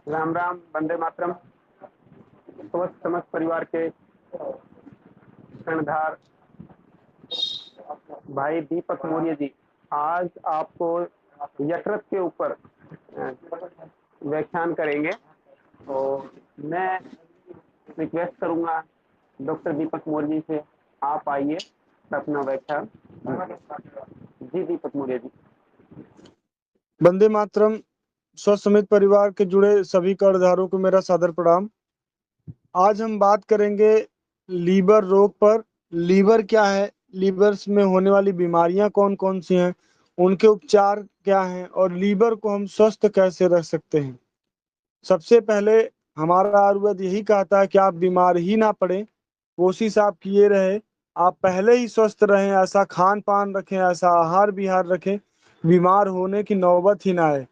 राम राम, वंदे मातरम। समस्त समस्त परिवार के कर्णधार भाई दीपक मौर्य जी आज आपको यकृत के ऊपर व्याख्यान करेंगे। और मैं रिक्वेस्ट करूंगा डॉक्टर दीपक मौर्य जी से, आप आइए अपना व्याख्यान। जी दीपक मौर्य जी। वंदे मातरम। स्वसमित परिवार के जुड़े सभी कर्णधारों को मेरा सादर प्रणाम। आज हम बात करेंगे लीवर रोग पर। लीवर क्या है, लीवर में होने वाली बीमारियां कौन कौन सी हैं, उनके उपचार क्या हैं और लीवर को हम स्वस्थ कैसे रख सकते हैं। सबसे पहले हमारा आयुर्वेद यही कहता है कि आप बीमार ही ना पड़े, कोशिश आप किए रहे, आप पहले ही स्वस्थ रहें, ऐसा खान पान रखें, ऐसा आहार विहार रखें, बीमार होने की नौबत ही ना आए।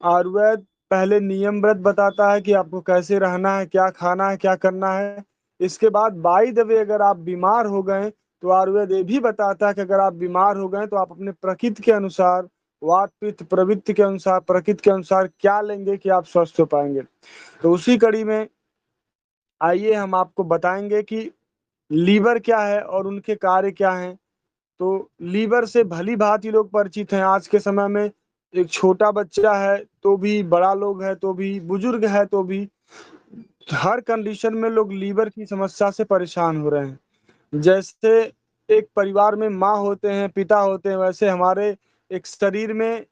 आयुर्वेद पहले नियमबद्ध बताता है कि आपको कैसे रहना है, क्या खाना है, क्या करना है। इसके बाद बाय द वे अगर आप बीमार हो गए तो आयुर्वेद ये भी बताता है कि अगर आप बीमार हो गए तो आप अपने प्रकृति के अनुसार, वात पित्त प्रवृत्ति के अनुसार, प्रकृति के अनुसार क्या लेंगे कि आप स्वस्थ हो पाएंगे। तो उसी कड़ी में आइए हम आपको बताएंगे कि लीवर क्या है और उनके कार्य क्या हैं। तो लीवर से भली भांति लोग परिचित हैं आज के समय में। एक छोटा बच्चा है तो भी, बड़ा लोग है तो भी, बुजुर्ग है तो भी, हर कंडीशन में लोग लीवर की समस्या से परेशान हो रहे हैं। जैसे एक परिवार में माँ होते हैं, पिता होते हैं, वैसे हमारे एक शरीर में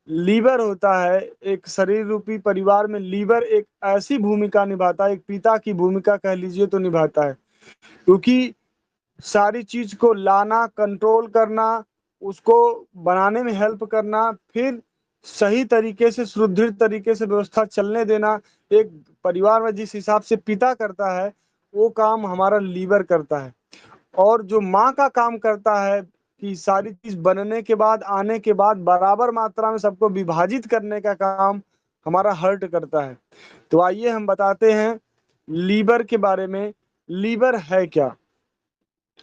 लीवर होता है। एक शरीर रूपी परिवार में लीवर एक ऐसी भूमिका निभाता है, एक पिता की भूमिका कह लीजिए तो निभाता है। क्योंकि सारी चीज को लाना, कंट्रोल करना, उसको बनाने में हेल्प करना, फिर सही तरीके से, सुदृढ़ तरीके से व्यवस्था चलने देना, एक परिवार में जिस हिसाब से पिता करता है वो काम हमारा लीवर करता है। और जो माँ का काम करता है कि सारी चीज बनने के बाद, आने के बाद बराबर मात्रा में सबको विभाजित करने का काम हमारा हार्ट करता है। तो आइए हम बताते हैं लीवर के बारे में। लीवर है क्या?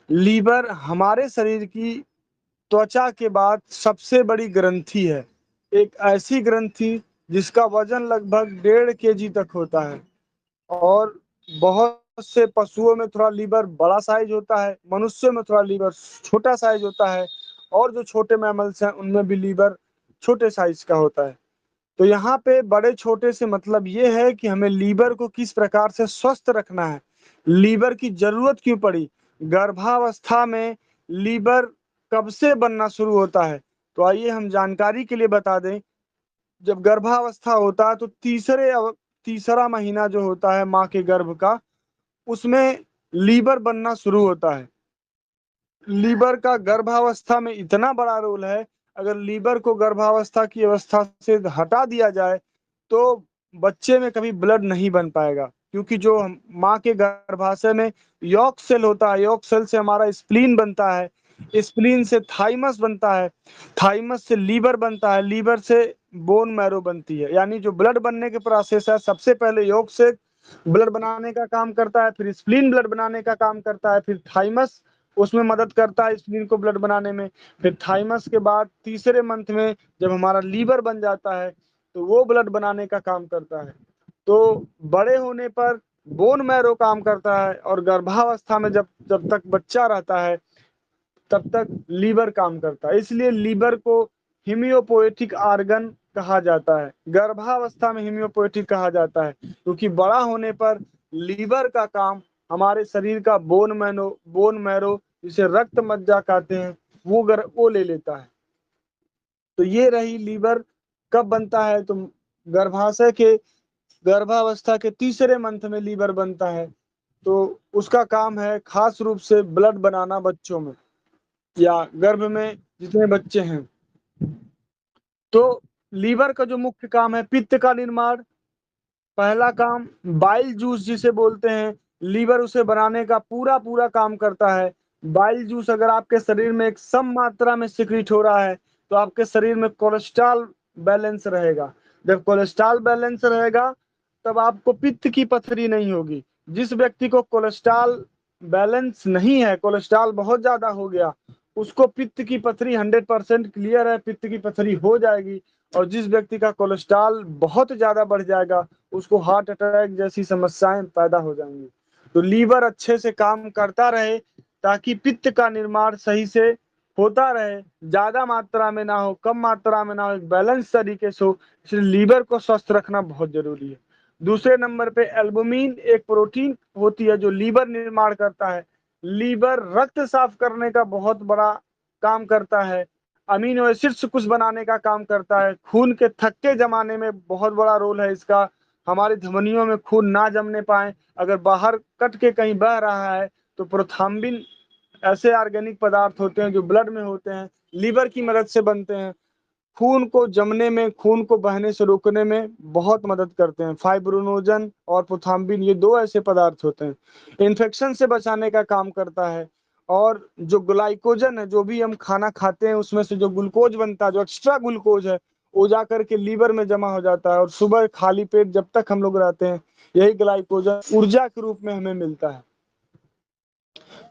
लीवर हमारे शरीर की त्वचा के बाद सबसे बड़ी ग्रंथि है। एक ऐसी ग्रंथि जिसका वजन लगभग 1.5 kg तक होता है। और बहुत से पशुओं में थोड़ा लीवर बड़ा साइज होता है, मनुष्य में थोड़ा लीवर छोटा साइज होता है, और जो छोटे मैमल्स हैं उनमें भी लीवर छोटे साइज का होता है। तो यहाँ पे बड़े छोटे से मतलब ये है कि हमें लीवर को किस प्रकार से स्वस्थ रखना है। लीवर की जरूरत क्यों पड़ी? गर्भावस्था में लीवर कब से बनना शुरू होता है? तो आइए हम जानकारी के लिए बता दें। जब गर्भावस्था होता है तो तीसरा महीना जो होता है माँ के गर्भ का, उसमें लीवर बनना शुरू होता है। लीवर का गर्भावस्था में इतना बड़ा रोल है, अगर लीवर को गर्भावस्था की अवस्था से हटा दिया जाए तो बच्चे में कभी ब्लड नहीं बन पाएगा। क्योंकि जो माँ के गर्भाशय में यॉर्क सेल होता है, यॉर्क सेल से हमारा स्प्लीन बनता है, स्प्लीन से थाइमस बनता है, थाइमस से लीवर बनता है, लीवर से बोन मैरो बनती है। यानी जो ब्लड बनने के प्रोसेस है, सबसे पहले यॉर्क से ब्लड बनाने का काम करता है, फिर स्प्लीन ब्लड बनाने का काम करता है, फिर थाइमस उसमें मदद करता है स्प्लीन को ब्लड बनाने में, फिर थाइमस के बाद तीसरे मंथ में जब हमारा लीवर बन जाता है तो वो ब्लड बनाने का काम करता है। तो बड़े होने पर बोन मैरो काम करता है, और गर्भावस्था में जब जब तक बच्चा रहता है तब तक लीवर काम करता है। इसलिए लीवर को हिमियोपोएटिक आर्गन कहा जाता है, गर्भावस्था में हिमियोपोएटिक कहा जाता है, क्योंकि बड़ा होने पर लीवर का काम हमारे शरीर का बोन मैरो जिसे रक्त मज्जा कहते हैं वो ले लेता है। तो ये रही लीवर कब बनता है। तो गर्भाशय के गर्भावस्था के तीसरे मंथ में लीवर बनता है। तो उसका काम है खास रूप से ब्लड बनाना बच्चों में, या गर्भ में जितने बच्चे हैं। तो लीवर का जो मुख्य काम है पित्त का निर्माण। पहला काम बाइल जूस जिसे बोलते हैं, लीवर उसे बनाने का पूरा पूरा काम करता है। बाइल जूस अगर आपके शरीर में एक सम मात्रा में सिक्रीट हो रहा है तो आपके शरीर में कोलेस्ट्रॉल बैलेंस रहेगा। जब कोलेस्ट्रॉल बैलेंस रहेगा तब आपको पित्त की पथरी नहीं होगी। जिस व्यक्ति को कोलेस्ट्रॉल बैलेंस नहीं है, कोलेस्ट्रॉल बहुत ज्यादा हो गया, उसको पित्त की पथरी 100% क्लियर है, पित्त की पथरी हो जाएगी। और जिस व्यक्ति का कोलेस्ट्रॉल बहुत ज्यादा बढ़ जाएगा उसको हार्ट अटैक जैसी समस्याएं पैदा हो जाएंगी। तो लीवर अच्छे से काम करता रहे ताकि पित्त का निर्माण सही से होता रहे, ज्यादा मात्रा में ना हो, कम मात्रा में ना हो, एक बैलेंस तरीके से हो। इसलिए लीवर को स्वस्थ रखना बहुत जरूरी है। दूसरे नंबर पे एल्बुमिन एक प्रोटीन होती है जो लीवर निर्माण करता है। लीवर रक्त साफ करने का बहुत बड़ा काम करता है। अमीनो एसिड्स कुछ बनाने का काम करता है। खून के थक्के जमाने में बहुत बड़ा रोल है इसका। हमारी धमनियों में खून ना जमने पाए, अगर बाहर कट के कहीं बह रहा है तो प्रोथ्राम्बिन ऐसे ऑर्गेनिक पदार्थ होते हैं जो ब्लड में होते हैं, लीवर की मदद से बनते हैं, खून को जमने में, खून को बहने से रोकने में बहुत मदद करते हैं। फाइब्रोनोजन और प्रोथ्राम्बिन ये दो ऐसे पदार्थ होते हैं। इन्फेक्शन से बचाने का काम करता है। और जो ग्लाइकोजन है, जो भी हम खाना खाते हैं उसमें से जो ग्लूकोज बनता है, जो एक्स्ट्रा ग्लूकोज है, वो जा करके लीवर में जमा हो जाता है और सुबह खाली पेट जब तक हम लोग रहते हैं यही ग्लाइकोजन ऊर्जा के रूप में हमें मिलता है,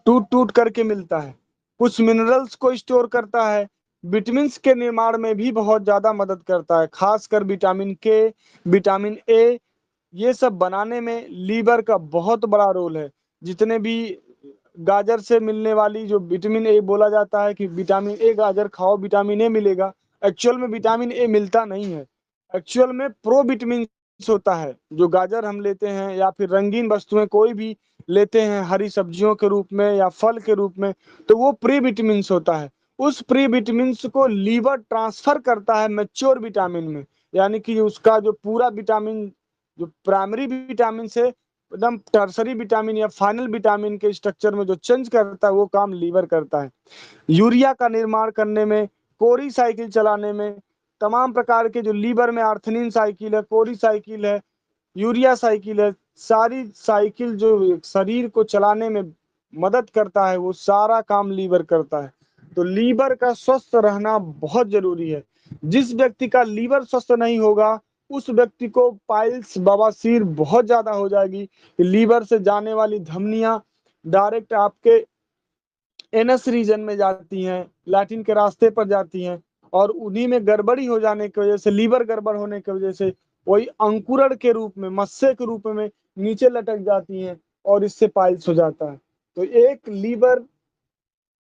टूट टूट करके मिलता है। कुछ मिनरल्स को स्टोर करता है। विटामिन के निर्माण में भी बहुत ज्यादा मदद करता है, खासकर विटामिन के, विटामिन ए, ये सब बनाने में लीवर का बहुत बड़ा रोल है। जितने भी गाजर से मिलने वाली जो विटामिन ए बोला जाता है कि विटामिन ए गाजर खाओ विटामिन ए मिलेगा, एक्चुअल में विटामिन ए मिलता नहीं है। एक्चुअल में प्रो विटामिन होता है। जो गाजर हम लेते हैं या फिर रंगीन वस्तुएं कोई भी लेते हैं हरी सब्जियों के रूप में या फल के रूप में, तो वो प्री विटामिन होता है। उस प्री विटामिन को लीवर ट्रांसफर करता है मैच्योर विटामिन में, यानी कि उसका जो पूरा विटामिन, जो प्राइमरी विटामिन से एकदम टर्सरी विटामिन या फाइनल विटामिन के स्ट्रक्चर में जो चेंज करता है वो काम लीवर करता है। यूरिया का निर्माण करने में, कोरी साइकिल चलाने में, तमाम प्रकार के जो लीवर में आर्थनिन साइकिल है, कोरी साइकिल है, यूरिया साइकिल है, सारी साइकिल जो शरीर को चलाने में मदद करता है वो सारा काम लीवर करता है। तो लीवर का स्वस्थ रहना बहुत जरूरी है। जिस व्यक्ति का लीवर स्वस्थ नहीं होगा उस व्यक्ति को पाइल्स, बवासीर बहुत ज्यादा हो जाएगी। लीवर से जाने वाली धमनियां डायरेक्ट आपके एनस रीजन में जाती हैं, लैटिन के रास्ते पर जाती हैं, और उन्हीं में गड़बड़ी हो जाने की वजह से, लीवर गड़बड़ होने की वजह से वही अंकुरण के रूप में, मस्से के रूप में नीचे लटक जाती हैं और इससे पाइल्स हो जाता है। तो एक लीवर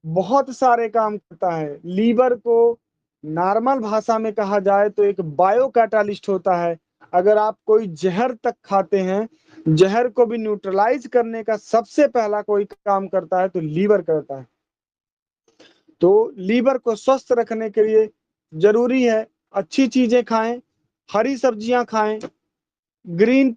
बहुत सारे काम करता है। लीवर को नॉर्मल भाषा में कहा जाए तो एक बायो कैटालिस्ट होता है। अगर आप कोई जहर तक खाते हैं, जहर को भी न्यूट्रलाइज करने का सबसे पहला कोई काम करता है तो लीवर करता है। तो लीवर को स्वस्थ रखने के लिए जरूरी है अच्छी चीजें खाएं, हरी सब्जियां खाएं, ग्रीन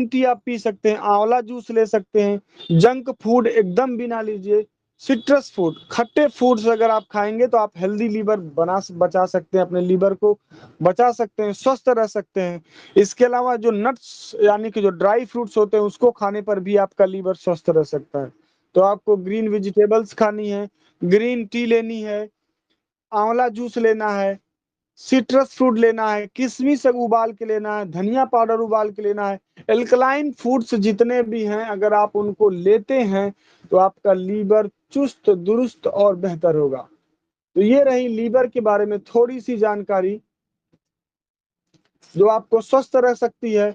टी आप पी सकते हैं, आंवला जूस ले सकते हैं, जंक फूड एकदम भी ना लीजिए। सिट्रस फूड, खट्टे फूड्स अगर आप खाएंगे तो आप हेल्दी लीवर बचा सकते हैं, अपने लीवर को बचा सकते हैं, स्वस्थ रह सकते हैं। इसके अलावा जो नट्स यानी कि जो ड्राई फ्रूट्स होते हैं उसको खाने पर भी आपका लीवर स्वस्थ रह सकता है। तो आपको ग्रीन वेजिटेबल्स खानी है, ग्रीन टी लेनी है, आंवला जूस लेना है, सिट्रस फ्रूट लेना है, किशमिश उबाल के लेना है, धनिया पाउडर उबाल के लेना है। एल्कलाइन फूड्स जितने भी हैं अगर आप उनको लेते हैं तो आपका लीवर चुस्त दुरुस्त और बेहतर होगा। तो ये रही लीवर के बारे में थोड़ी सी जानकारी जो आपको स्वस्थ रख सकती है।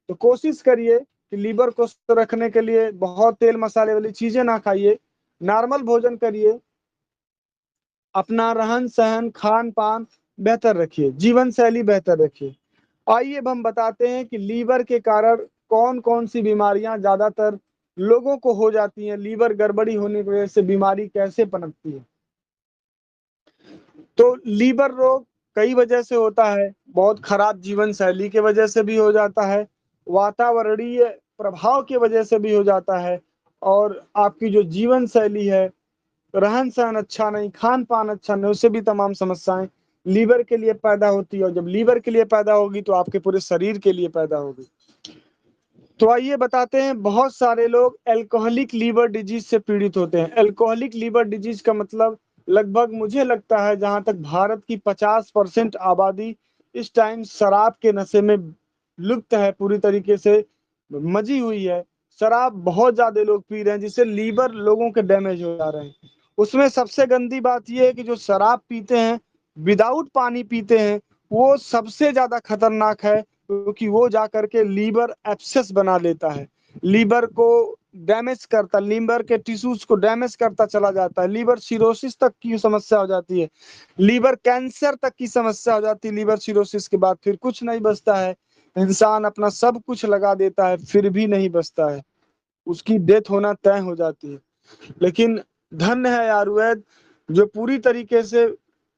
तो कोशिश करिए कि लीवर को स्वस्थ रखने के लिए बहुत तेल मसाले वाली चीजें ना खाइए, नॉर्मल भोजन करिए, अपना रहन सहन खान पान बेहतर रखिए, जीवन शैली बेहतर रखिए। आइए अब हम बताते हैं कि लीवर के कारण कौन कौन सी बीमारियां ज्यादातर लोगों को हो जाती हैं, लीवर गड़बड़ी होने की वजह से बीमारी कैसे पनपती है। तो लीवर रोग कई वजह से होता है, बहुत खराब जीवन शैली के वजह से भी हो जाता है, वातावरणीय प्रभाव की वजह से भी हो जाता है, और आपकी जो जीवन शैली है, रहन सहन अच्छा नहीं, खान पान अच्छा नहीं, उससे भी तमाम समस्याएं लीवर के लिए पैदा होती है। और जब लीवर के लिए पैदा होगी तो आपके पूरे शरीर के लिए पैदा होगी। तो आइए बताते हैं, बहुत सारे लोग अल्कोहलिक लीवर डिजीज से पीड़ित होते हैं। अल्कोहलिक लीवर डिजीज का मतलब लगभग मुझे लगता है जहां तक भारत की 50% आबादी इस टाइम शराब के नशे में लुप्त है, पूरी तरीके से मजी हुई है। शराब बहुत ज्यादा लोग पी रहे हैं जिससे लीवर लोगों के डैमेज हो जा रहे हैं। उसमें सबसे गंदी बात यह है कि जो शराब पीते हैं विदाउट पानी पीते हैं वो सबसे ज्यादा खतरनाक है, क्योंकि वो जाकर के लीवर एब्सेस बना लेता है, लीवर को डैमेज करता, लीवर के टिश्यूज को डैमेज करता चला जाता है, लीवर सिरोसिस तक की समस्या हो जाती है, लीवर कैंसर तक की समस्या हो जाती है। लीवर सिरोसिस के बाद फिर कुछ नहीं बचता है, इंसान अपना सब कुछ लगा देता है फिर भी नहीं बचता है, उसकी डेथ होना तय हो जाती है। लेकिन धन्य है आयुर्वेद, जो पूरी तरीके से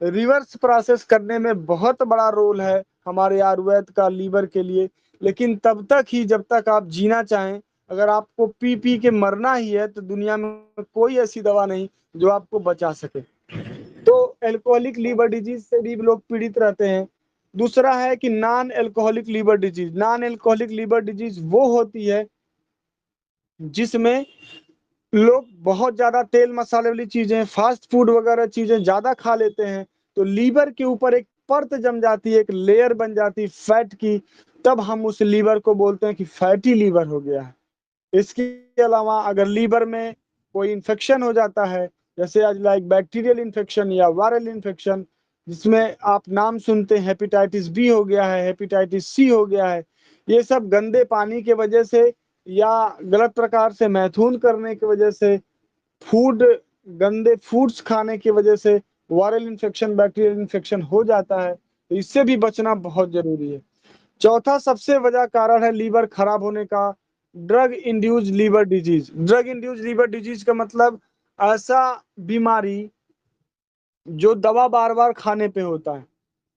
रिवर्स प्रोसेस करने में बहुत बड़ा रोल है हमारे आयुर्वेद का लीवर के लिए। लेकिन तब तक ही जब तक आप जीना चाहें, अगर आपको पी पी के मरना ही है तो दुनिया में कोई ऐसी दवा नहीं जो आपको बचा सके। तो एल्कोहलिक लीवर डिजीज से भी लोग पीड़ित रहते हैं। दूसरा है कि non alcoholic liver disease. Non alcoholic liver disease वो होती है जिसमें लोग बहुत ज्यादा तेल मसाले वाली चीजें, फास्ट फूड वगैरह चीजें ज्यादा खा लेते हैं, तो लीवर के ऊपर एक परत जम जाती है, एक लेयर बन जाती है फैट की, तब हम उस लीवर को बोलते हैं कि फैटी लीवर हो गया है। इसके अलावा अगर लीवर में कोई इन्फेक्शन हो जाता है, जैसे आज लाइक बैक्टीरियल इन्फेक्शन या वायरल इन्फेक्शन, जिसमें आप नाम सुनते हैं हेपेटाइटिस बी हो गया है, हेपेटाइटिस सी हो गया है, ये सब गंदे पानी के वजह से या गलत प्रकार से मैथुन करने की वजह से, फूड गंदे फूड्स खाने की वजह से वायरल इन्फेक्शन, बैक्टीरियल इन्फेक्शन हो जाता है, तो इससे भी बचना बहुत जरूरी है। चौथा सबसे बड़ा कारण है लीवर खराब होने का, drug induced liver disease. Drug induced liver disease का मतलब ऐसा बीमारी जो दवा बार बार खाने पे होता है।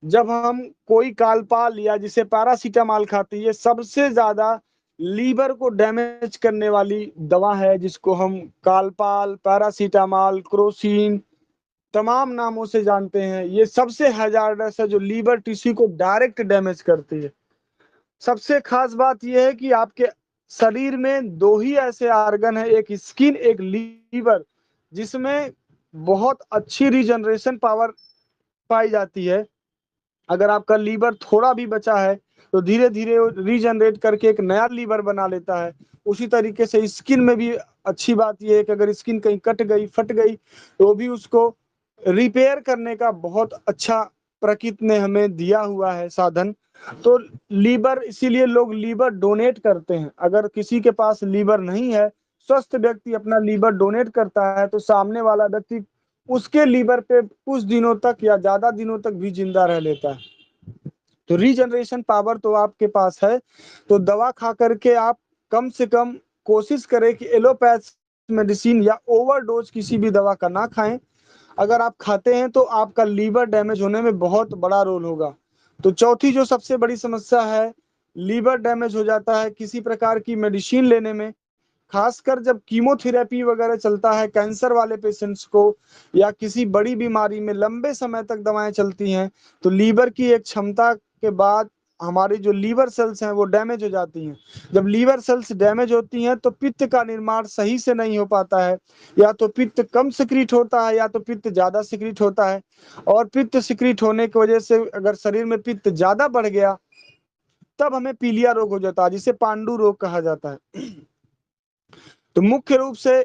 जब हम कोई कालपाल या जिसे पैरासीटामॉल खाते हैं, ये सबसे ज्यादा लीवर को डैमेज करने वाली दवा है, जिसको हम कालपाल, पैरासीटामॉल, क्रोसिन तमाम नामों से जानते हैं। ये सबसे हैजार्डस है, जो लीवर टिश्यू को डायरेक्ट डैमेज करती है। सबसे खास बात यह है कि आपके शरीर में दो ही ऐसे आर्गन है, एक स्किन एक लीवर, जिसमें बहुत अच्छी रीजनरेशन पावर पाई जाती है। अगर आपका लीवर थोड़ा भी बचा है तो धीरे धीरे रीजनरेट करके एक नया लीवर बना लेता है। उसी तरीके से स्किन में भी अच्छी बात यह है कि अगर स्किन कहीं कट गई, फट गई, तो भी उसको रिपेयर करने का बहुत अच्छा प्रकृति ने हमें दिया हुआ है साधन। तो लीवर, इसीलिए लोग लीवर डोनेट करते हैं। अगर किसी के पास लीवर नहीं है, स्वस्थ व्यक्ति अपना लीवर डोनेट करता है, तो सामने वाला व्यक्ति उसके लीवर पे कुछ दिनों तक या ज्यादा दिनों तक भी जिंदा रह लेता है। तो रीजनरेशन पावर तो आपके पास है, तो दवा खा करके आप कम से कम कोशिश करें कि एलोपैथ मेडिसिन या ओवरडोज किसी भी दवा का ना खाएं। अगर आप खाते हैं तो आपका लीवर डैमेज होने में बहुत बड़ा रोल होगा। तो चौथी जो सबसे बड़ी समस्या है, लीवर डैमेज हो जाता है किसी प्रकार की मेडिसिन लेने में, खासकर जब कीमोथेरेपी वगैरह चलता है कैंसर वाले पेशेंट्स को, या किसी बड़ी बीमारी में लंबे समय तक दवाएं चलती हैं, तो लीवर की एक क्षमता के बाद हमारी जो लीवर सेल्स हैं वो डैमेज हो जाती हैं। जब लीवर सेल्स डैमेज होती हैं तो पित्त का निर्माण सही से नहीं हो पाता है, या तो पित्त कम सिक्रीट होता है या तो पित्त ज्यादा सिक्रीट होता है। और पित्त सिक्रीट होने की वजह से अगर शरीर में पित्त ज्यादा बढ़ गया, तब हमें पीलिया रोग हो जाता है, जिसे पांडु रोग कहा जाता है। तो मुख्य रूप से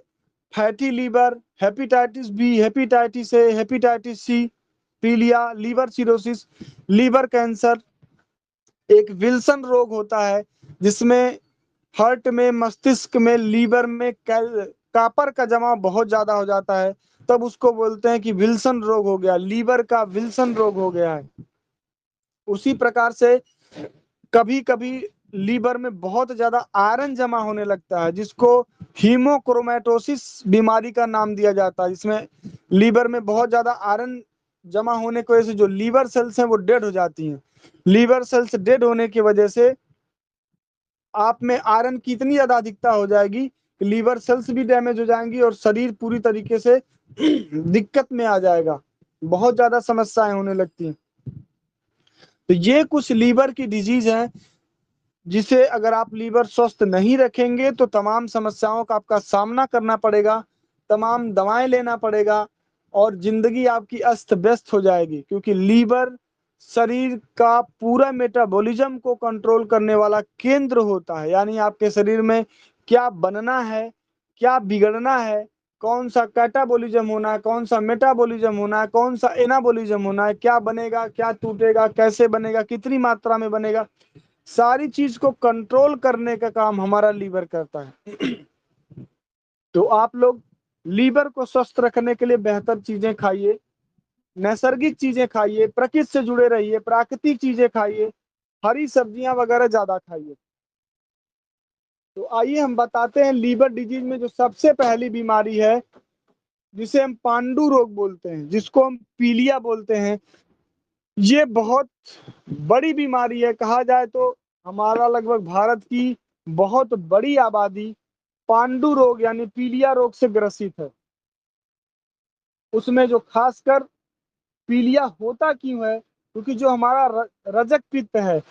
fatty liver, hepatitis B, hepatitis A, hepatitis C, पीलिया, लीवर सिरोसिस, लीवर कैंसर, एक विल्सन रोग होता है जिसमें हार्ट में, मस्तिष्क में, लीवर में कापर का जमाव बहुत ज्यादा हो जाता है, तब उसको बोलते हैं कि विल्सन रोग हो गया, लीवर का विल्सन रोग हो गया है। उसी प्रकार से कभी कभी लीवर में बहुत ज्यादा आयरन जमा होने लगता है, जिसको हीमोक्रोमेटोसिस बीमारी का नाम दिया जाता है, जिसमें लीवर में बहुत ज्यादा आयरन जमा होने की वजह से जो लीवर सेल्स हैं वो डेड हो जाती हैं। लीवर सेल्स डेड होने की वजह से आप में आयरन की इतनी ज्यादा अधिकता हो जाएगी कि लीवर सेल्स भी डैमेज हो जाएंगी और शरीर पूरी तरीके से दिक्कत में आ जाएगा, बहुत ज्यादा समस्याएं होने लगती हैं। तो ये कुछ लीवर की डिजीज है, जिसे अगर आप लीवर स्वस्थ नहीं रखेंगे तो तमाम समस्याओं का आपका सामना करना पड़ेगा, तमाम दवाएं लेना पड़ेगा, और जिंदगी आपकी अस्त व्यस्त हो जाएगी। क्योंकि लीवर शरीर का पूरा मेटाबॉलिज्म को कंट्रोल करने वाला केंद्र होता है, यानी आपके शरीर में क्या बनना है, क्या बिगड़ना है, कौन सा कैटाबोलिज्म होना है, कौन सा मेटाबोलिज्म होना है, कौन सा एनाबोलिज्म होना है, क्या बनेगा, क्या टूटेगा, कैसे बनेगा, कितनी मात्रा में बनेगा, सारी चीज को कंट्रोल करने का काम हमारा लीवर करता है। तो आप लोग लीवर को स्वस्थ रखने के लिए बेहतर चीजें खाइए, नैसर्गिक चीजें खाइए, प्रकृति से जुड़े रहिए, प्राकृतिक चीजें खाइए, हरी सब्जियां वगैरह ज्यादा खाइए। तो आइए हम बताते हैं लीवर डिजीज में जो सबसे पहली बीमारी है, जिसे हम पांडु रोग बोलते हैं, जिसको हम पीलिया बोलते हैं। ये बहुत बड़ी बीमारी है, कहा जाए तो हमारा लगभग भारत की बहुत बड़ी आबादी पांडु रोग यानी पीलिया रोग से ग्रसित है। उसमें जो खासकर पीलिया होता क्यों है, क्योंकि जो हमारा रजक पित्त है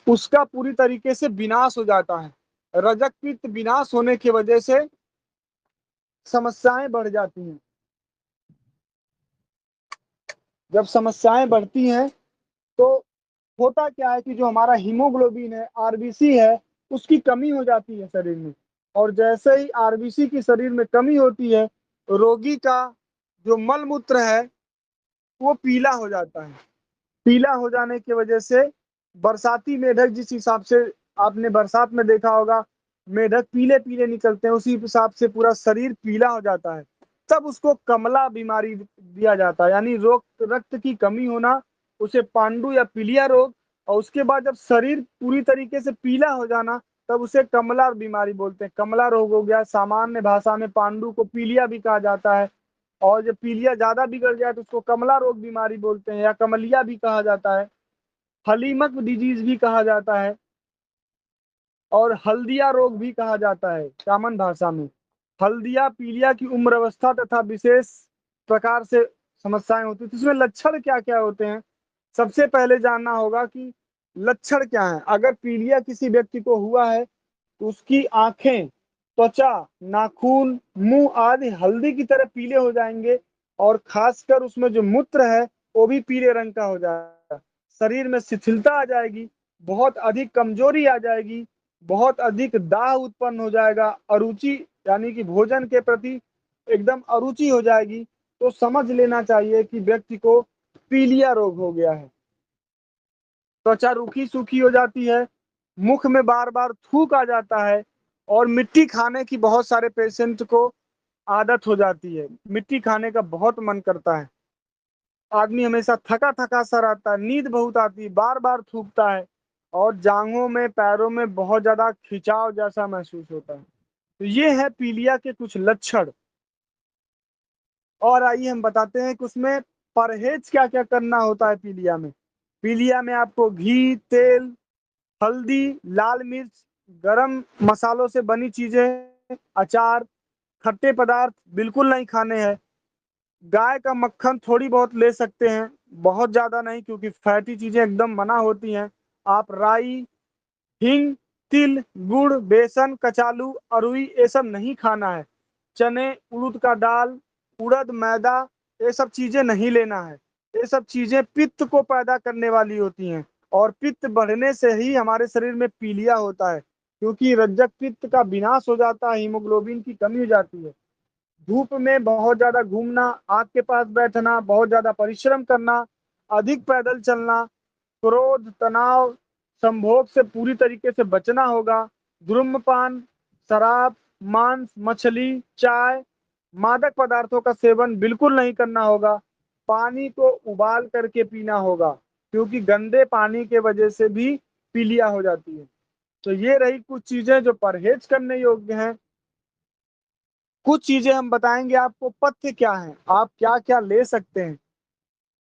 उसका पूरी तरीके से विनाश हो जाता है। रजक पित्त विनाश होने की वजह से समस्याएं बढ़ जाती हैं। जब समस्याएं बढ़ती हैं तो होता क्या है कि जो हमारा हीमोग्लोबिन है, आरबीसी है, उसकी कमी हो जाती है शरीर में। और जैसे ही आरबीसी की शरीर में कमी होती है, रोगी का जो मल मूत्र है वो पीला हो जाता है। पीला हो जाने की वजह से बरसाती मेढक, जिस हिसाब से आपने बरसात में देखा होगा मेढक पीले पीले निकलते हैं, उसी हिसाब से पूरा शरीर पीला हो जाता है। तब उसको कमला बीमारी दिया जाता है, यानी रोग रक्त की कमी होना, उसे पांडु या पीलिया रोग। और उसके बाद जब शरीर पूरी तरीके से पीला हो जाना, तब उसे कमला बीमारी बोलते हैं, कमला रोग हो गया। सामान्य भाषा में पांडु को पीलिया भी कहा जाता है। और जब पीलिया ज्यादा बिगड़ जाए तो उसको कमला रोग बीमारी बोलते हैं, या कमलिया भी कहा जाता है, हलीमक डिजीज भी कहा जाता है, और हल्दिया रोग भी कहा जाता है कॉमन भाषा में। हल्दिया पीलिया की उम्र अवस्था तथा विशेष प्रकार से समस्याएं होती है। इसमें लक्षण क्या क्या होते हैं, सबसे पहले जानना होगा कि लक्षण क्या है। अगर पीलिया किसी व्यक्ति को हुआ है तो उसकी आंखें, त्वचा, नाखून, मुंह आदि हल्दी की तरह पीले हो जाएंगे, और खासकर उसमें जो मूत्र है वो भी पीले रंग का हो जाएगा। शरीर में शिथिलता आ जाएगी, बहुत अधिक कमजोरी आ जाएगी, बहुत अधिक दाह उत्पन्न हो जाएगा, अरुचि यानी कि भोजन के प्रति एकदम अरुचि हो जाएगी। तो समझ लेना चाहिए कि व्यक्ति को पीलिया रोग हो गया है। त्वचा रूखी सूखी हो जाती है, मुख में बार बार थूक आ जाता है, और मिट्टी खाने की बहुत सारे पेशेंट को आदत हो जाती है, मिट्टी खाने का बहुत मन करता है। आदमी हमेशा थका थका सा रहता है, नींद बहुत आती है, बार बार थूकता है, और जांघों में, पैरों में बहुत ज्यादा खिंचाव जैसा महसूस होता है। तो ये है पीलिया के कुछ लक्षण। और आइए हम बताते हैं कि उसमें परहेज क्या क्या करना होता है पीलिया में। पीलिया में आपको घी, तेल, हल्दी, लाल मिर्च, गरम मसालों से बनी चीजें, अचार, खट्टे पदार्थ बिल्कुल नहीं खाने हैं। गाय का मक्खन थोड़ी बहुत ले सकते हैं, बहुत ज्यादा नहीं, क्योंकि फैटी चीजें एकदम मना होती हैं। आप राई, हिंग, तिल, गुड़, बेसन, कचालू, अरुई ये सब नहीं खाना है। चने, उड़द का दाल, उड़द, मैदा, ये सब चीजें नहीं लेना है। ये सब चीजें पित्त को पैदा करने वाली होती हैं, और पित्त बढ़ने से ही हमारे शरीर में पीलिया होता है, क्योंकि रज्जक पित्त का विनाश हो जाता है, हीमोग्लोबिन की कमी हो जाती है। धूप में बहुत ज्यादा घूमना, आग के पास बैठना, बहुत ज्यादा परिश्रम करना, अधिक पैदल चलना, क्रोध, तनाव, संभोग से पूरी तरीके से बचना होगा। धूम्रपान, शराब, मांस, मछली, चाय, मादक पदार्थों का सेवन बिल्कुल नहीं करना होगा। पानी को उबाल करके पीना होगा, क्योंकि गंदे पानी के वजह से भी पीलिया हो जाती है। तो ये रही कुछ चीजें जो परहेज करने योग्य हैं। कुछ चीजें हम बताएंगे आपको, पथ्य क्या है, आप क्या क्या ले सकते हैं।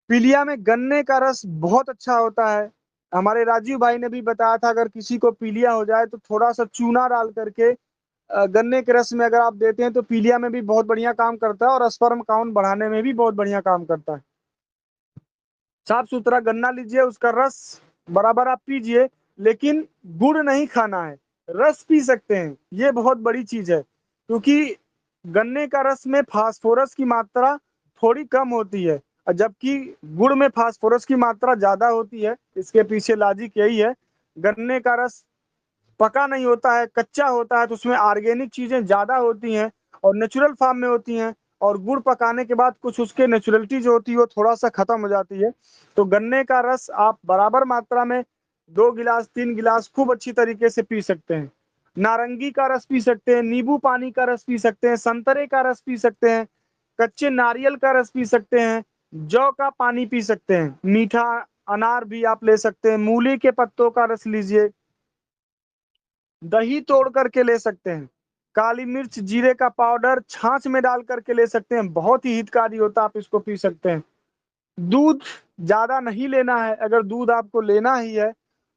पीलिया में गन्ने का रस बहुत अच्छा होता है। हमारे राजीव भाई ने भी बताया था, अगर किसी को पीलिया हो जाए तो थोड़ा सा चूना डाल करके गन्ने के रस में अगर आप देते हैं तो पीलिया में भी बहुत बढ़िया काम करता है, और स्पर्म काउंट बढ़ाने में भी बहुत बढ़िया काम करता है। साफ सुथरा गन्ना लीजिए, उसका रस बराबर आप पीजिए, लेकिन गुड़ नहीं खाना है, रस पी सकते हैं। ये बहुत बड़ी चीज है, क्योंकि गन्ने का रस में फास्फोरस की मात्रा थोड़ी कम होती है, और जबकि गुड़ में फास्फोरस की मात्रा ज्यादा होती है। इसके पीछे लॉजिक यही है, गन्ने का रस पका नहीं होता है, कच्चा होता है, तो उसमें ऑर्गेनिक चीजें ज्यादा होती हैं और नेचुरल फॉर्म में होती हैं। और गुड़ पकाने के बाद कुछ उसके नेचुरलिटी जो होती है वो थोड़ा सा खत्म हो जाती है। तो गन्ने का रस आप बराबर मात्रा में 2 गिलास 3 गिलास खूब अच्छी तरीके से पी सकते हैं। नारंगी का रस पी सकते हैं, नींबू पानी का रस पी सकते हैं, संतरे का रस पी सकते हैं, कच्चे नारियल का रस पी सकते हैं, जौ का पानी पी सकते हैं, मीठा अनार भी आप ले सकते हैं, मूली के पत्तों का रस लीजिए, दही तोड़ करके ले सकते हैं, काली मिर्च जीरे का पाउडर छाछ में डाल करके ले सकते हैं, बहुत ही हितकारी होता है, आप इसको पी सकते हैं। दूध ज्यादा नहीं लेना है, अगर दूध आपको लेना ही है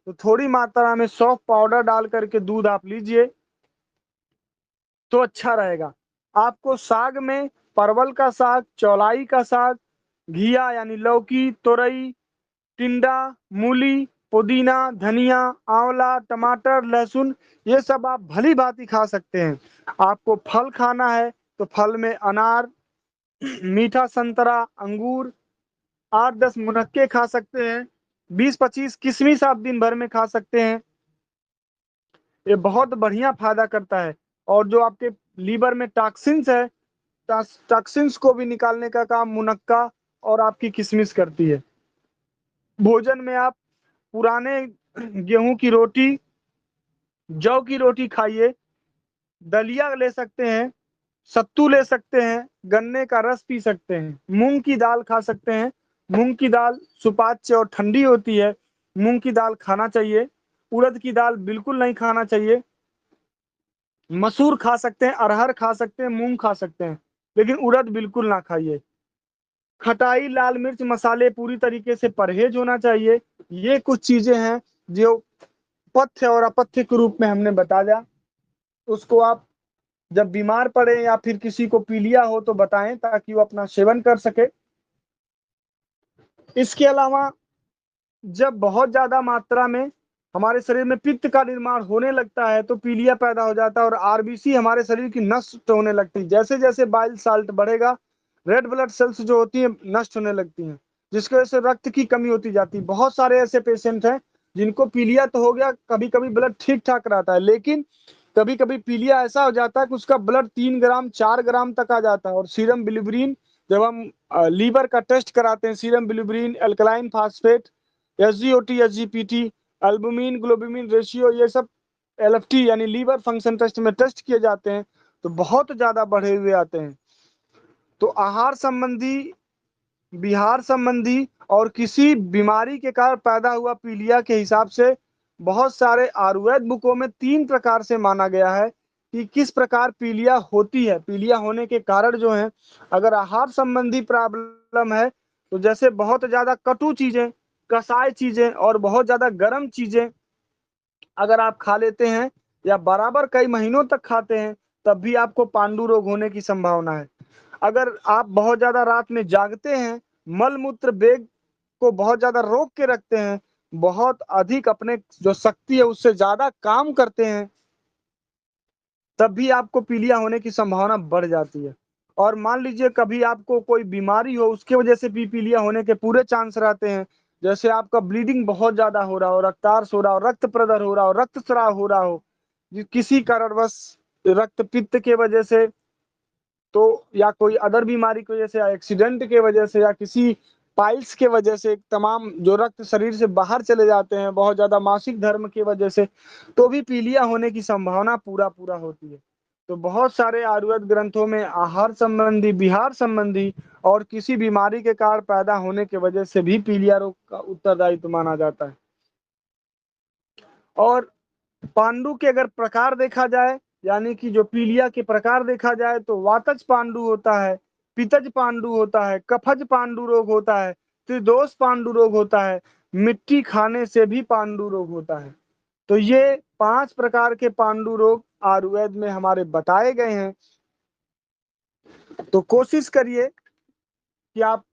तो थोड़ी मात्रा में सौंफ पाउडर डाल करके दूध आप लीजिए तो अच्छा रहेगा। आपको साग में परवल का साग, चौलाई का साग, घिया यानी लौकी, तोरई, टिंडा, मूली, पुदीना, धनिया, आंवला, टमाटर, लहसुन, ये सब आप भली भांति खा सकते हैं। आपको फल खाना है तो फल में अनार, मीठा संतरा, अंगूर, 8-10 मुनक्के खा सकते हैं, 20-25 किशमिश आप दिन भर में खा सकते हैं। ये बहुत बढ़िया फायदा करता है। और जो आपके लीवर में टॉक्सिन्स है, टॉक्सिन्स को भी निकालने का काम मुनक्का और आपकी किशमिश करती है। भोजन में आप पुराने गेहूं की रोटी, जौ की रोटी खाइए, दलिया ले सकते हैं, सत्तू ले सकते हैं, गन्ने का रस पी सकते हैं, मूंग की दाल खा सकते हैं। मूंग की दाल सुपाच्य और ठंडी होती है, मूंग की दाल खाना चाहिए। उड़द की दाल बिल्कुल नहीं खाना चाहिए। मसूर खा सकते हैं, अरहर खा सकते हैं, मूंग खा सकते हैं, लेकिन उड़द बिल्कुल ना खाइए। खटाई, लाल मिर्च मसाले पूरी तरीके से परहेज होना चाहिए। ये कुछ चीजें हैं जो पथ्य और अपथ्य के रूप में हमने बताया। उसको आप जब बीमार पड़े या फिर किसी को पीलिया हो तो बताएं ताकि वो अपना सेवन कर सके। इसके अलावा जब बहुत ज्यादा मात्रा में हमारे शरीर में पित्त का निर्माण होने लगता है तो पीलिया पैदा हो जाता है और आरबीसी हमारे शरीर की नष्ट होने लगती है। जैसे जैसे बाइल साल्ट बढ़ेगा, रेड ब्लड सेल्स जो होती है नष्ट होने लगती हैं, जिसकी वजह से रक्त की कमी होती जाती है। बहुत सारे ऐसे पेशेंट हैं जिनको पीलिया तो हो गया, कभी कभी ब्लड ठीक ठाक रहता है, लेकिन कभी कभी पीलिया ऐसा हो जाता है कि उसका ब्लड 3 ग्राम 4 ग्राम तक आ जाता है। और सीरम बिलिब्रीन, जब हम लीवर का टेस्ट कराते हैं, serum bilirubin, alkaline phosphate, SGOT, SGPT, albumin globulin ratio, ये सब एलएफटी यानी लीवर फंक्शन टेस्ट में टेस्ट किए जाते हैं तो बहुत ज्यादा बढ़े हुए आते हैं। तो आहार संबंधी, बिहार संबंधी और किसी बीमारी के कारण पैदा हुआ पीलिया के हिसाब से बहुत सारे आयुर्वेद बुकों में 3 प्रकार से माना गया है कि किस प्रकार पीलिया होती है। पीलिया होने के कारण जो है, अगर आहार संबंधी प्रॉब्लम है तो जैसे बहुत ज्यादा कटु चीजें, कसाय चीजें और बहुत ज्यादा गर्म चीजें अगर आप खा लेते हैं या बराबर कई महीनों तक खाते हैं तब भी आपको पांडु रोग होने की संभावना है। अगर आप बहुत ज्यादा रात में जागते हैं, मल मूत्र वेग को बहुत ज्यादा रोक के रखते हैं, बहुत अधिक अपने जो शक्ति है उससे ज्यादा काम करते हैं, तब भी आपको पीलिया होने की संभावना बढ़ जाती है। और मान लीजिए कभी आपको कोई बीमारी हो, उसके वजह से भी पीलिया होने के पूरे चांस रहते हैं। जैसे आपका ब्लीडिंग बहुत ज्यादा हो रहा हो, रक्तार्स हो रहा हो, रक्त प्रदर हो रहा हो, रक्तस्राव हो रहा हो, किसी कारणवश रक्त पित्त के वजह से, तो या कोई अदर बीमारी की वजह से या एक्सीडेंट के वजह से या किसी पाइल्स के वजह से तमाम जो रक्त शरीर से बाहर चले जाते हैं, बहुत ज्यादा मासिक धर्म की वजह से, तो भी पीलिया होने की संभावना पूरा पूरा होती है। तो बहुत सारे आयुर्वेद ग्रंथों में आहार संबंधी, विहार संबंधी और किसी बीमारी के कारण पैदा होने की वजह से भी पीलिया रोग का उत्तरदायित्व माना जाता है। और पांडु के अगर प्रकार देखा जाए, यानी कि जो पीलिया के प्रकार देखा जाए, तो वातज पांडु होता है, पितज पांडु होता है, कफज पांडु रोग होता है, त्रिदोष पांडु रोग होता है, मिट्टी खाने से भी पांडु रोग होता है। तो ये 5 प्रकार के पांडु रोग आयुर्वेद में हमारे बताए गए हैं। तो कोशिश करिए कि आप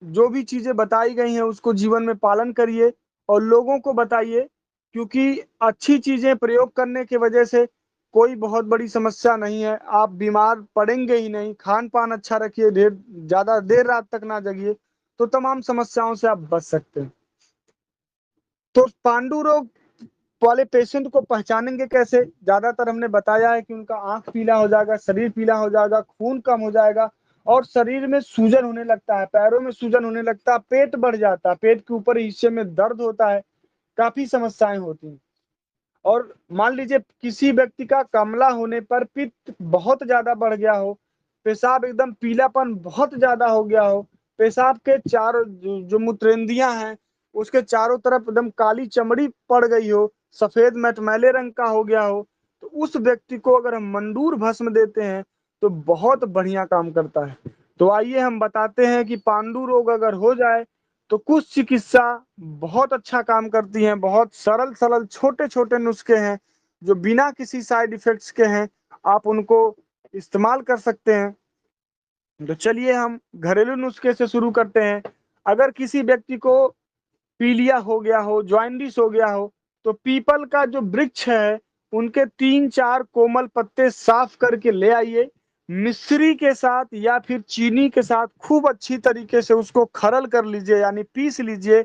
जो भी चीजें बताई गई हैं उसको जीवन में पालन करिए और लोगों को बताइए, क्योंकि अच्छी चीजें प्रयोग करने की वजह से कोई बहुत बड़ी समस्या नहीं है। आप बीमार पड़ेंगे ही नहीं। खान पान अच्छा रखिए, ज्यादा देर रात तक ना जगिए, तो तमाम समस्याओं से आप बच सकते हैं। तो पांडु रोग वाले पेशेंट को पहचानेंगे कैसे? ज्यादातर हमने बताया है कि उनका आंख पीला हो जाएगा, शरीर पीला हो जाएगा, खून कम हो जाएगा और शरीर में सूजन होने लगता है, पैरों में सूजन होने लगता है, पेट बढ़ जाता है, पेट के ऊपर हिस्से में दर्द होता है, काफी समस्याएं होती हैं। और मान लीजिए किसी व्यक्ति का कमला होने पर पित्त बहुत ज्यादा बढ़ गया हो, पेशाब एकदम पीलापन बहुत ज्यादा हो गया हो, पेशाब के चारों जो मूत्रेंदियां हैं उसके चारों तरफ एकदम काली चमड़ी पड़ गई हो, सफेद मटमैले रंग का हो गया हो, तो उस व्यक्ति को अगर हम मंडूर भस्म देते हैं तो बहुत बढ़िया काम करता है। तो आइए हम बताते हैं कि पांडु रोग अगर हो जाए तो कुछ चिकित्सा बहुत अच्छा काम करती हैं, बहुत सरल सरल छोटे छोटे नुस्खे हैं जो बिना किसी साइड इफेक्ट्स के हैं, आप उनको इस्तेमाल कर सकते हैं। तो चलिए हम घरेलू नुस्खे से शुरू करते हैं। अगर किसी व्यक्ति को पीलिया हो गया हो, जॉइंडिस हो गया हो, तो पीपल का जो वृक्ष है उनके 3-4 कोमल पत्ते साफ करके ले आइए, मिश्री के साथ या फिर चीनी के साथ खूब अच्छी तरीके से उसको खरल कर लीजिए, यानी पीस लीजिए।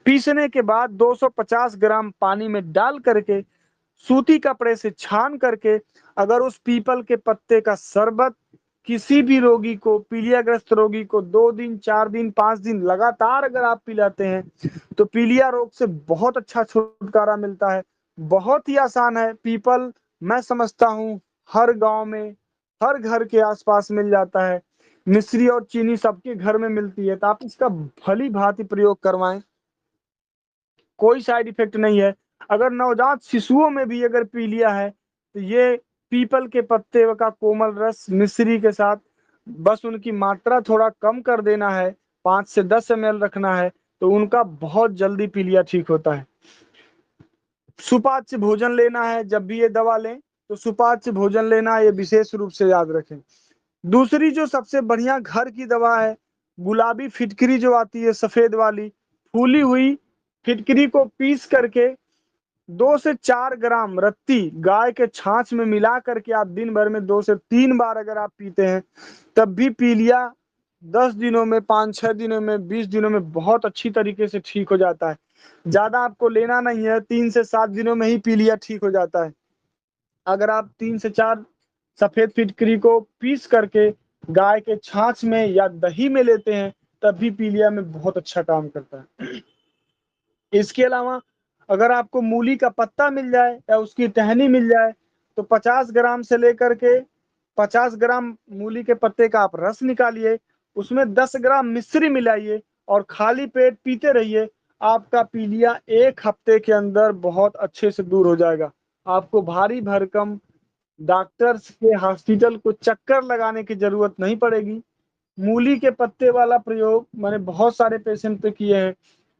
पीसने के बाद 250 ग्राम पानी में डाल करके सूती कपड़े से छान करके अगर उस पीपल के पत्ते का शरबत किसी भी रोगी को, पीलियाग्रस्त रोगी को 2 दिन, 4 दिन, 5 दिन लगातार अगर आप पिलाते हैं तो पीलिया रोग से बहुत अच्छा छुटकारा मिलता है। बहुत ही आसान है। पीपल मैं समझता हूँ हर गांव में, हर घर के आसपास मिल जाता है। मिश्री और चीनी सबके घर में मिलती है, तो आप इसका भली भांति प्रयोग करवाएं, कोई साइड इफेक्ट नहीं है। अगर नवजात शिशुओं में भी अगर पीलिया है तो ये पीपल के पत्ते का कोमल रस मिश्री के साथ बस उनकी मात्रा थोड़ा कम कर देना है, 5 से 10 ml रखना है, तो उनका बहुत जल्दी पीलिया ठीक होता है। सुपाच्य भोजन लेना है, जब भी ये दवा लें तो सुपाच्य भोजन लेना है, ये विशेष रूप से याद रखें। दूसरी जो सबसे बढ़िया घर की दवा है, गुलाबी फिटकरी जो आती है सफेद वाली, फूली हुई फिटकरी को पीस करके 2 से 4 ग्राम रत्ती गाय के छाछ में मिला करके आप दिन भर में 2 से 3 बार अगर आप पीते हैं, तब भी पीलिया 10 दिनों में, 5-6 दिनों में, 20 दिनों में बहुत अच्छी तरीके से ठीक हो जाता है। ज्यादा आपको लेना नहीं है, 3 से 7 दिनों में ही पीलिया ठीक हो जाता है। अगर आप 3 से 4 सफेद फिटकरी को पीस करके गाय के छाछ में या दही में लेते हैं, तब भी पीलिया में बहुत अच्छा काम करता है। इसके अलावा अगर आपको मूली का पत्ता मिल जाए या उसकी टहनी मिल जाए तो 50 ग्राम से लेकर के 50 ग्राम मूली के पत्ते का आप रस निकालिए, उसमें 10 ग्राम मिश्री मिलाइए और खाली पेट पीते रहिए। आपका पीलिया 1 हफ्ते के अंदर बहुत अच्छे से दूर हो जाएगा। आपको भारी भरकम डॉक्टर्स के हॉस्पिटल को चक्कर लगाने की जरूरत नहीं पड़ेगी। मूली के पत्ते वाला प्रयोग मैंने बहुत सारे पेशेंट पे किए हैं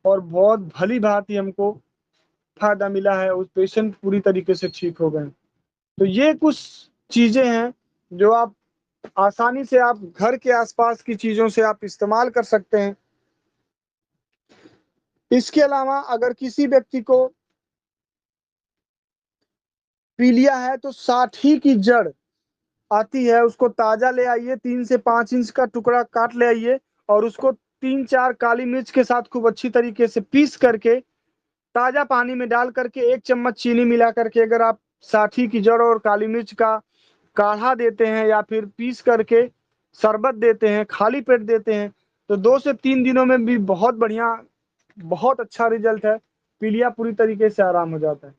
और बहुत भली भांति हमको फायदा मिला है, उस पेशेंट पूरी तरीके से ठीक हो गए। तो ये कुछ चीजें हैं जो आप आसानी से आप घर के आसपास की चीजों से आप इस्तेमाल कर सकते हैं। इसके अलावा अगर किसी व्यक्ति को पीलिया है तो साठी की जड़ आती है, उसको ताजा ले आइए, 3 से 5 इंच का टुकड़ा काट ले आइए और उसको 3-4 काली मिर्च के साथ खूब अच्छी तरीके से पीस करके ताजा पानी में डाल करके 1 चम्मच चीनी मिला करके अगर आप साठी की जड़ और काली मिर्च का काढ़ा देते हैं या फिर पीस करके शरबत देते हैं, खाली पेट देते हैं, तो 2 से 3 दिनों में भी बहुत बढ़िया, बहुत अच्छा रिजल्ट है। पीलिया पूरी तरीके से आराम हो जाता है।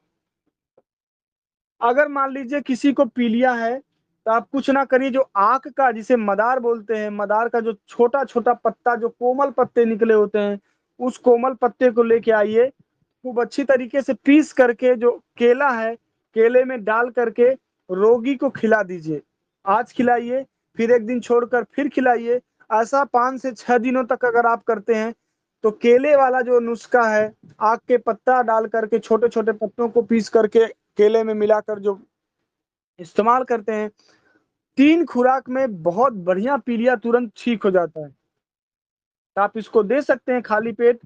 अगर मान लीजिए किसी को पीलिया है तो आप कुछ ना करिए, जो आक का जिसे मदार बोलते हैं, मदार का जो छोटा छोटा पत्ता, जो कोमल पत्ते निकले होते हैं, उस कोमल पत्ते को लेके आइए, खूब अच्छी तरीके से पीस करके जो केला है, केले में डाल करके रोगी को खिला दीजिए। आज खिलाइए, फिर 1 दिन छोड़कर फिर खिलाइए। ऐसा 5 से 6 दिनों तक अगर आप करते हैं तो केले वाला जो नुस्खा है, आक के पत्ता डाल करके छोटे छोटे पत्तों को पीस करके केले में मिलाकर जो इस्तेमाल करते हैं, 3 खुराक में बहुत बढ़िया पीलिया तुरंत ठीक हो जाता है। तो आप इसको दे सकते हैं खाली पेट,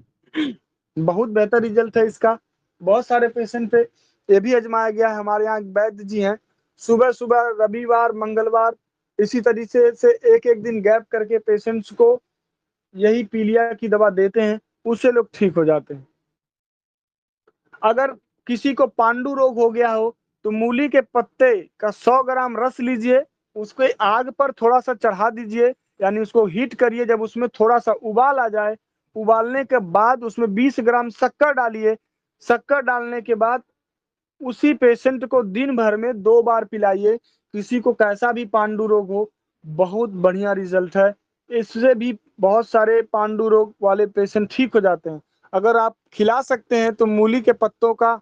बहुत बेहतर रिजल्ट है इसका। बहुत सारे पेशेंट पे ये भी आजमाया गया है। हमारे यहाँ एक वैद्य जी हैं, सुबह सुबह रविवार, मंगलवार इसी तरीके से एक एक दिन गैप करके पेशेंट्स को यही पीलिया की दवा देते हैं, उससे लोग ठीक हो जाते हैं। अगर किसी को पांडु रोग हो गया हो तो मूली के पत्ते का 100 ग्राम रस लीजिए, उसको आग पर थोड़ा सा चढ़ा दीजिए, यानी उसको हीट करिए, जब उसमें थोड़ा सा उबाल आ जाए, उबालने के बाद उसमें 20 ग्राम शक्कर डालिए। शक्कर डालने के बाद उसी पेशेंट को दिन भर में 2 बार पिलाइए। किसी को कैसा भी पांडु रोग हो, बहुत बढ़िया रिजल्ट है। इससे भी बहुत सारे पांडु रोग वाले पेशेंट ठीक हो जाते हैं। अगर आप खिला सकते हैं तो मूली के पत्तों का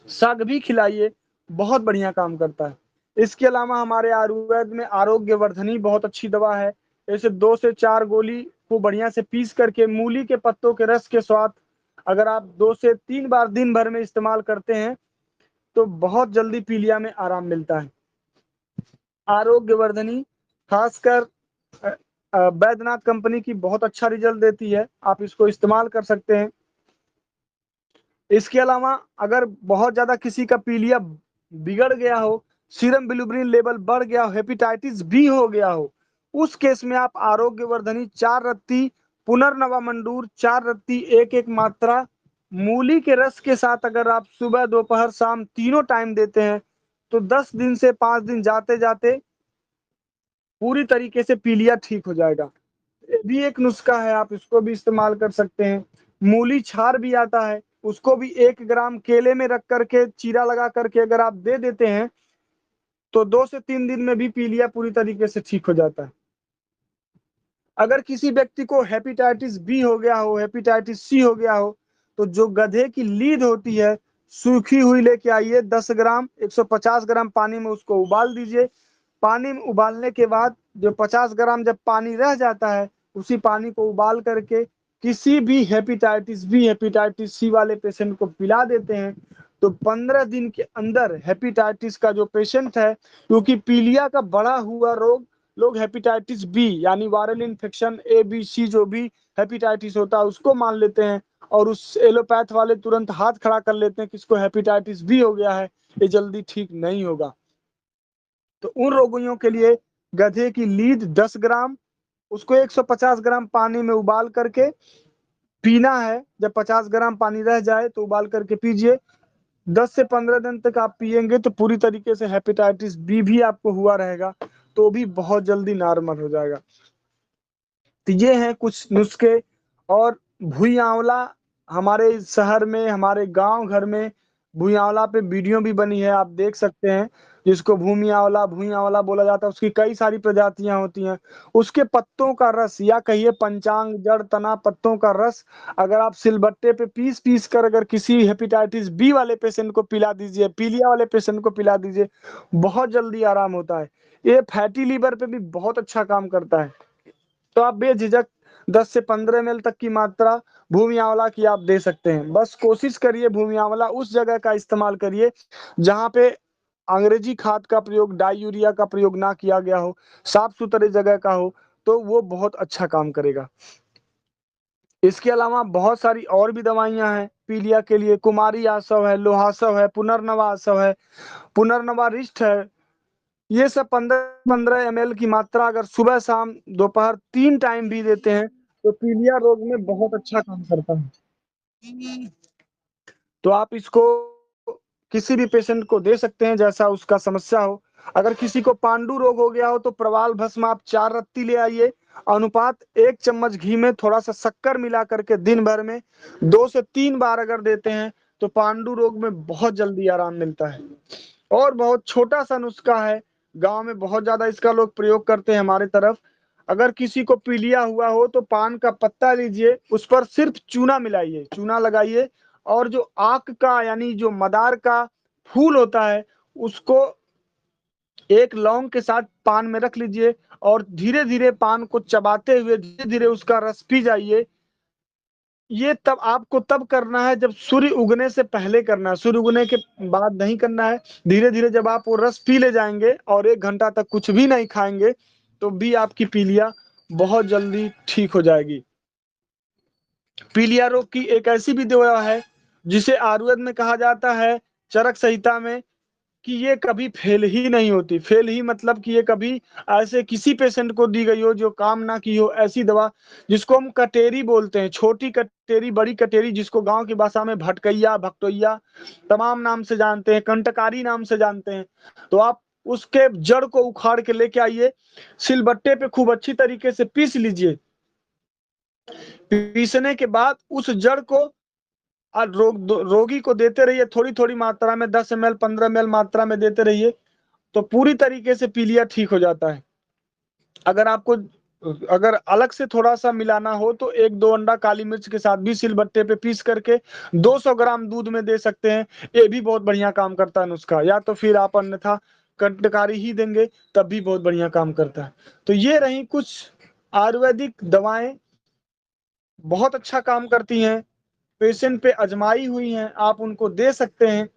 साग भी खिलाइए, बहुत बढ़िया काम करता है। इसके अलावा हमारे आयुर्वेद में आरोग्य वर्धनी बहुत अच्छी दवा है। ऐसे 2 से 4 गोली को बढ़िया से पीस करके मूली के पत्तों के रस के साथ अगर आप 2 से 3 बार दिन भर में इस्तेमाल करते हैं तो बहुत जल्दी पीलिया में आराम मिलता है। आरोग्य वर्धनी खासकर बैद्यनाथ कंपनी की बहुत अच्छा रिजल्ट देती है, आप इसको इस्तेमाल कर सकते हैं। इसके अलावा अगर बहुत ज्यादा किसी का पीलिया बिगड़ गया हो, सीरम बिलिरुबिन लेवल बढ़ गया हो, हेपेटाइटिस बी हो गया हो, उस केस में आप आरोग्य वर्धनी 4 रत्ती पुनर्नवा मंडूर 4 रत्ती एक एक मात्रा मूली के रस के साथ अगर आप सुबह दोपहर शाम तीनों टाइम देते हैं तो 10 दिन से 5 दिन जाते जाते पूरी तरीके से पीलिया ठीक हो जाएगा। ये भी एक नुस्खा है, आप इसको भी इस्तेमाल कर सकते हैं। मूली छार भी आता है, उसको भी 1 ग्राम केले में रख करके चीरा लगा करके अगर आप दे देते हैं तो 2 से 3 दिन में भी पीलिया पूरी तरीके से ठीक हो जाता है। अगर किसी व्यक्ति को हेपेटाइटिस बी हो गया हो, हेपेटाइटिस सी हो गया हो, तो जो गधे की लीद होती है सूखी हुई लेके आइए, 10 ग्राम 150 ग्राम पानी में उसको उबाल दीजिए। पानी में उबालने के बाद जो 50 ग्राम जब पानी रह जाता है, उसी पानी को उबाल करके किसी भी हेपेटाइटिस बी हेपेटाइटिस सी वाले पेशेंट को पिला देते हैं तो 15 दिन के अंदर हेपेटाइटिस का जो पेशेंट है, क्योंकि पीलिया का बड़ा हुआ रोग लोग हेपेटाइटिस बी यानी viral infection A B C जो भी हेपेटाइटिस होता है उसको मान लेते हैं और उस एलोपैथ वाले तुरंत हाथ खड़ा कर लेते हैं कि इसको हेपेटाइटिस बी हो गया है, ये जल्दी ठीक नहीं होगा। तो उन रोगियों के लिए गधे की लीद 10 ग्राम, उसको 150 ग्राम पानी में उबाल करके पीना है। जब 50 ग्राम पानी रह जाए तो उबाल करके पीजिए। 10 से 15 दिन तक आप पिएंगे तो पूरी तरीके से हेपेटाइटिस बी भी आपको हुआ रहेगा, तो भी बहुत जल्दी नॉर्मल हो जाएगा। तो ये हैं कुछ नुस्खे। और भुई आंवला हमारे शहर में, हमारे गांव घर में भुई आंवला पे वीडियो भी बनी है, आप देख सकते हैं, जिसको भुई आंवला बोला जाता है। उसकी कई सारी प्रजातियां होती हैं। उसके पत्तों का रस या कहिए पंचांग जड़ तना पत्तों का रस अगर आप सिलबट्टे पे पीस पीस कर अगर किसी हेपेटाइटिस बी वाले पेशेंट को पिला दीजिए, पीलिया वाले पेशेंट को पिला दीजिए, बहुत जल्दी आराम होता है। ये फैटी लीवर पे भी बहुत अच्छा काम करता है। तो आप बेझिझक 10 से 15 ml तक की मात्रा भूमि आंवला की आप दे सकते हैं। बस कोशिश करिए भूमि आंवला उस जगह का इस्तेमाल करिए जहां पे अंग्रेजी खाद का प्रयोग, डाई यूरिया का प्रयोग ना किया गया हो, साफ सुथरे जगह का हो, तो वो बहुत अच्छा काम करेगा। इसके अलावा बहुत सारी और भी दवाइयां हैं पीलिया के लिए। कुमारी आसव है, लोहासव है, पुनर्नवा आसव है, पुनर्नवा रिष्ट है। ये सब 15-15 ml की मात्रा अगर सुबह शाम दोपहर 3 टाइम भी देते हैं तो पीलिया रोग में बहुत अच्छा काम करता है। तो आप इसको किसी भी पेशेंट को दे सकते हैं जैसा उसका समस्या हो। अगर किसी को पांडु रोग हो गया हो तो प्रवाल भस्म आप 4 रत्ती ले आइए, अनुपात 1 चम्मच घी में थोड़ा सा शक्कर मिला करके दिन भर में 2 से 3 बार अगर देते हैं तो पांडु रोग में बहुत जल्दी आराम मिलता है। और बहुत छोटा सा नुस्खा है, गांव में बहुत ज्यादा इसका लोग प्रयोग करते हैं हमारे तरफ। अगर किसी को पीलिया हुआ हो तो पान का पत्ता लीजिए, उस पर सिर्फ चूना मिलाइए, चूना लगाइए, और जो आक का यानी जो मदार का फूल होता है उसको एक लौंग के साथ पान में रख लीजिए और धीरे धीरे पान को चबाते हुए धीरे धीरे उसका रस पी जाइए। ये तब आपको तब करना है जब सूर्य उगने से पहले करना है, सूर्य उगने के बाद नहीं करना है। धीरे धीरे जब आप वो रस पी ले जाएंगे और 1 घंटा तक कुछ भी नहीं खाएंगे तो भी आपकी पीलिया बहुत जल्दी ठीक हो जाएगी। पीलिया रोग की एक ऐसी भी दवा है जिसे आयुर्वेद में कहा जाता है, चरक संहिता में, कि ये कभी फेल ही नहीं होती। फेल ही मतलब कि ये कभी ऐसे किसी पेशेंट को दी गई हो जो काम ना की हो, ऐसी दवा जिसको हम कटेरी बोलते हैं, छोटी कटेरी बड़ी कटेरी, जिसको गांव की भाषा में भटकैया भक्तोइया तमाम नाम से जानते हैं, कंटकारी नाम से जानते हैं। तो आप उसके जड़ को उखाड़ के लेके आइए, सिलबट्टे पे खूब अच्छी तरीके से पीस लीजिए। पीसने के बाद उस जड़ को रोगी को देते रहिए, थोड़ी थोड़ी मात्रा में, 10 ml 15 ml मात्रा में देते रहिए, तो पूरी तरीके से पीलिया ठीक हो जाता है। अगर अलग से थोड़ा सा मिलाना हो तो 1-2 अंडा काली मिर्च के साथ भी सिलबट्टे पे पीस करके 200 ग्राम दूध में दे सकते हैं। ये भी बहुत बढ़िया काम करता है नुस्खा। या तो फिर आप अन्यथा कंटकारी ही देंगे तब भी बहुत बढ़िया काम करता है। तो ये रही कुछ आयुर्वेदिक दवाएं, बहुत अच्छा काम करती हैं, पेशेंट पे आजमाई हुई हैं, आप उनको दे सकते हैं।